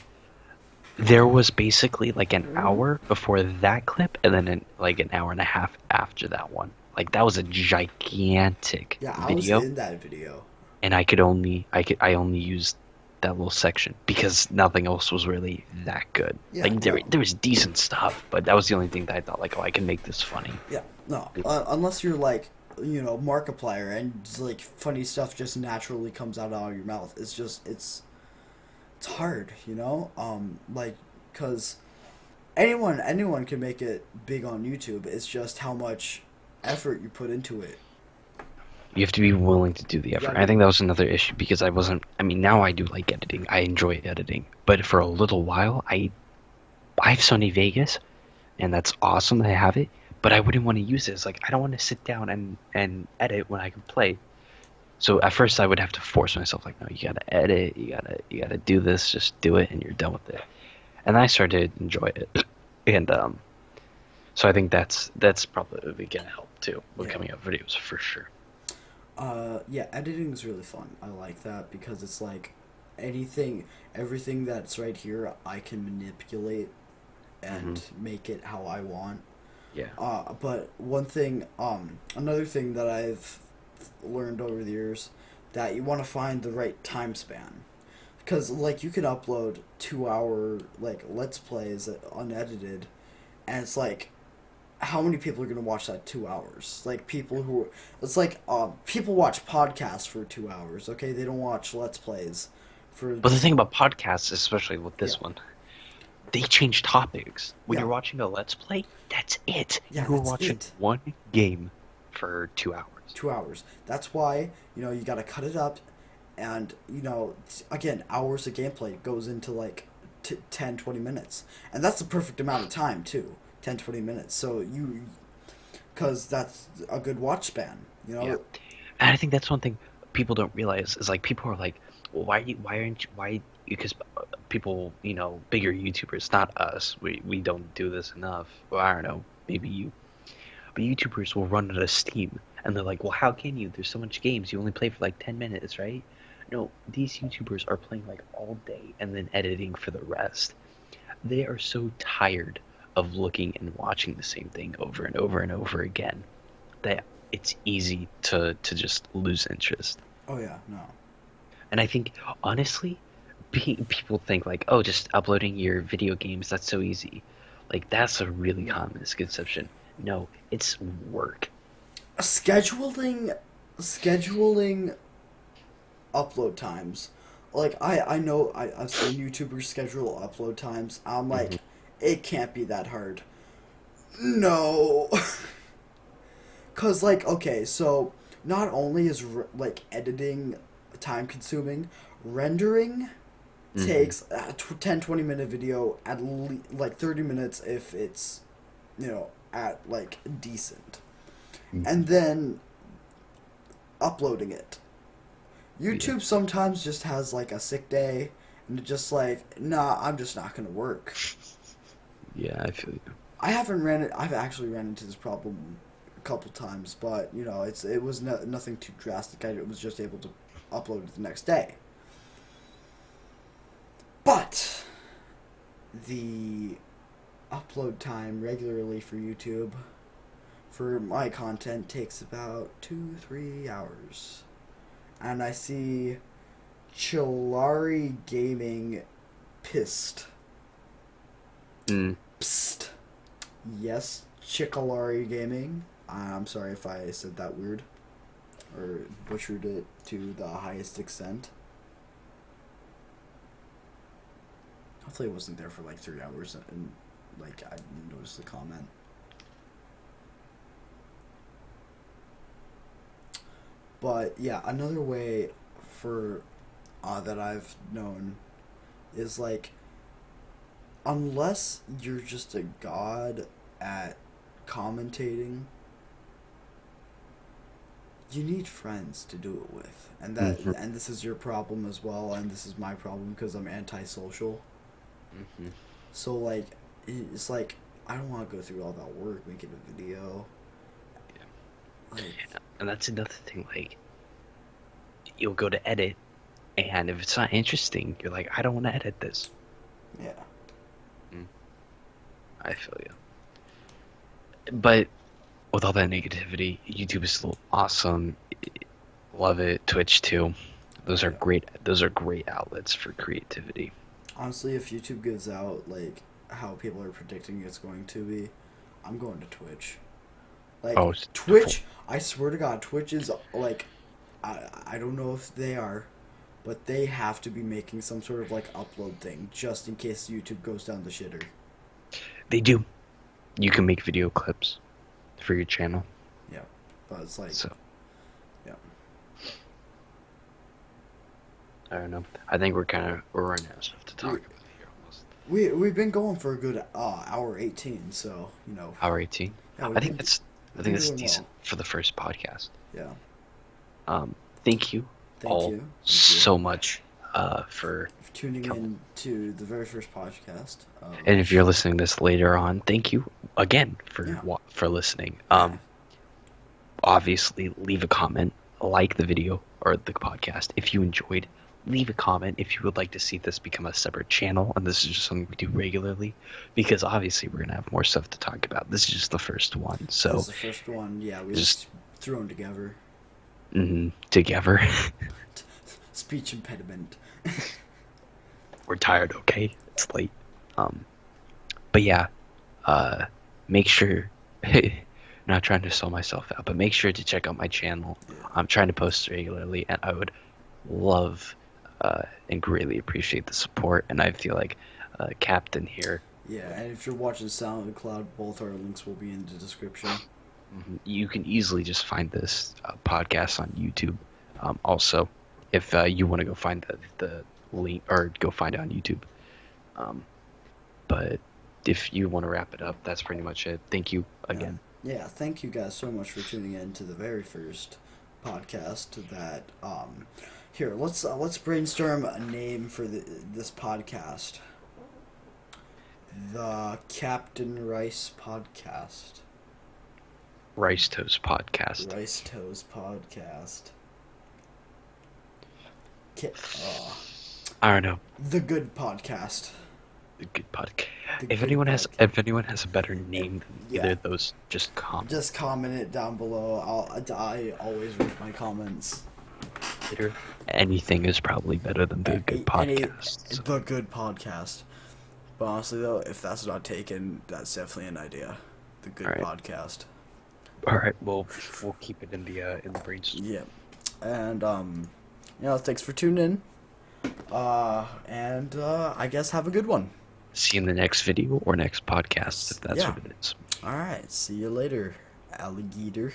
There was basically like an hour before that clip, and then like an hour and a half after that one. Like that was a gigantic Yeah, I was video, in that video. and I only used that little section because nothing else was really that good. Yeah, Like no. there was decent stuff, but that was the only thing that I thought like, oh, I can make this funny. Yeah, no. Unless you're like, Markiplier and like funny stuff just naturally comes out of your mouth. It's just it's hard, like cuz anyone can make it big on YouTube. It's just how much effort you put into it. You have to be willing to do the effort. Yeah, I think that was another issue because I wasn't. I mean, now I do like editing. I enjoy editing, but for a little while, I have Sony Vegas, and that's awesome that I have it. But I wouldn't want to use it. It's like I don't want to sit down and edit when I can play. So at first I would have to force myself, like, no, you gotta edit, you gotta do this, just do it, and you're done with it. And I started to enjoy it, and so I think that's probably gonna help too with yeah. coming out videos for sure. Yeah, editing is really fun. I like that because it's like everything that's right here, I can manipulate and make it how I want. Yeah. But another thing that I've learned over the years, that you want to find the right time span, because like you can upload 2 hour like let's plays unedited, and it's like how many people are gonna watch that 2 hours? Like it's like people watch podcasts for 2 hours. Okay, they don't watch let's plays for But the thing about podcasts, especially with yeah this one, they change topics. When yeah you're watching a Let's Play, that's it. yeah You are that's watching it. one game for 2 hours. 2 hours. That's why you gotta cut it up, and again, hours of gameplay goes into like 10, 20 minutes, and that's the perfect amount of time too. 10, 20 minutes. So because that's a good watch span. Yeah. And I think that's one thing people don't realize is like people are like, well, why aren't you, why, because people, bigger YouTubers, not us, we don't do this enough. Well, I don't know, maybe you, but YouTubers will run out of steam and they're like, well, how can you? There's so much games. You only play for like 10 minutes, right? No, these YouTubers are playing like all day and then editing for the rest. They are so tired of looking and watching the same thing over and over and over again that it's easy to just lose interest. Oh yeah, no. And I think honestly, people think like, oh, just uploading your video games, that's so easy. Like that's a really common misconception. No, it's work. Scheduling upload times. Like I know I've seen YouTubers schedule upload times. I'm Hmm. like, it can't be that hard. No. Cause like okay, so not only is like editing time consuming, rendering Hmm. takes a 10 20 minute video at like 30 minutes if it's at like decent, and then uploading it. Yeah, YouTube sometimes just has like a sick day, and it's just like, nah, I'm just not gonna work. yeah, I feel you. I've actually ran into this problem a couple times, but it was nothing too drastic. I was just able to upload it the next day. But the upload time regularly for YouTube for my content takes about 2-3 hours, and I see Chilari Gaming pissed. Mm. Psst. Yes, Chickalari Gaming. I'm sorry if I said that weird or butchered it to the highest extent. Hopefully it wasn't there for like 3 hours and like I didn't notice the comment. But yeah, another way for that I've known is like unless you're just a god at commentating, you need friends to do it with, and Mm-hmm. this is your problem as well, and this is my problem because I'm antisocial. Mm-hmm. So like, it's like I don't want to go through all that work making a video. Like, And that's another thing. Like, you'll go to edit, and if it's not interesting, you're like, I don't want to edit this. yeah, I feel you. But with all that negativity, YouTube is still awesome. Love it. Twitch too. Those are Yeah. great. Those are great outlets for creativity. honestly, if YouTube gives out like how people are predicting it's going to be, I'm going to Twitch. Like Oh, Twitch, I swear to God, Twitch is like, I don't know if they are, but they have to be making some sort of like upload thing just in case YouTube goes down the shitter. they do. You can make video clips for your channel. Yeah, but it's like, So yeah, I don't know. I think we're running out of stuff to talk about here almost. we've been going for a good hour 18, so you know, Hour 18. yeah, I think that's been that's doing decent for the first podcast. well. Yeah, Thank you thank all you. Thank you. so much for Tuning in to the very first podcast. and if you're listening to this later on, thank you again for Yeah. for listening. Yeah. Obviously leave a comment, like the video or the podcast if you enjoyed. Leave a comment if you would like to see this become a separate channel, and this is just something we do regularly, because obviously we're gonna have more stuff to talk about. This is just the first one, This so is the first one. Yeah, we just- just threw them together. together. Speech impediment. We're tired, okay? It's late. But yeah, make sure, not trying to sell myself out, but make sure to check out my channel. Yeah. I'm trying to post regularly, and I would love and greatly appreciate the support. And I feel like Captain here, Yeah, and if you're watching SoundCloud, both our links will be in the description. you can easily just find this podcast on YouTube. Also, if you want to go find the link or go find it on YouTube. But if you want to wrap it up, that's pretty much it. Thank you again. Yeah, thank you guys so much for tuning in to the very first podcast. That here, let's brainstorm a name for this podcast. The Captain Ryce Podcast. Rice Toast Podcast. Rice Toast Podcast. I don't know. The Good Podcast. A good podcast. The If Good anyone has, Podcast. if anyone has a better name than Yeah. either of those, just comment. Just comment it down below. I always read my comments. Later. Anything is probably better than the good podcast. So, The Good Podcast. But honestly, though, if that's not taken, that's definitely an idea. The Good Alright. Podcast. all right, we'll keep it in the brainstorm. Yeah. And, thanks for tuning in. And I guess have a good one. See you in the next video or next podcast if that's Yeah. what it is. Alright, see you later, alligator.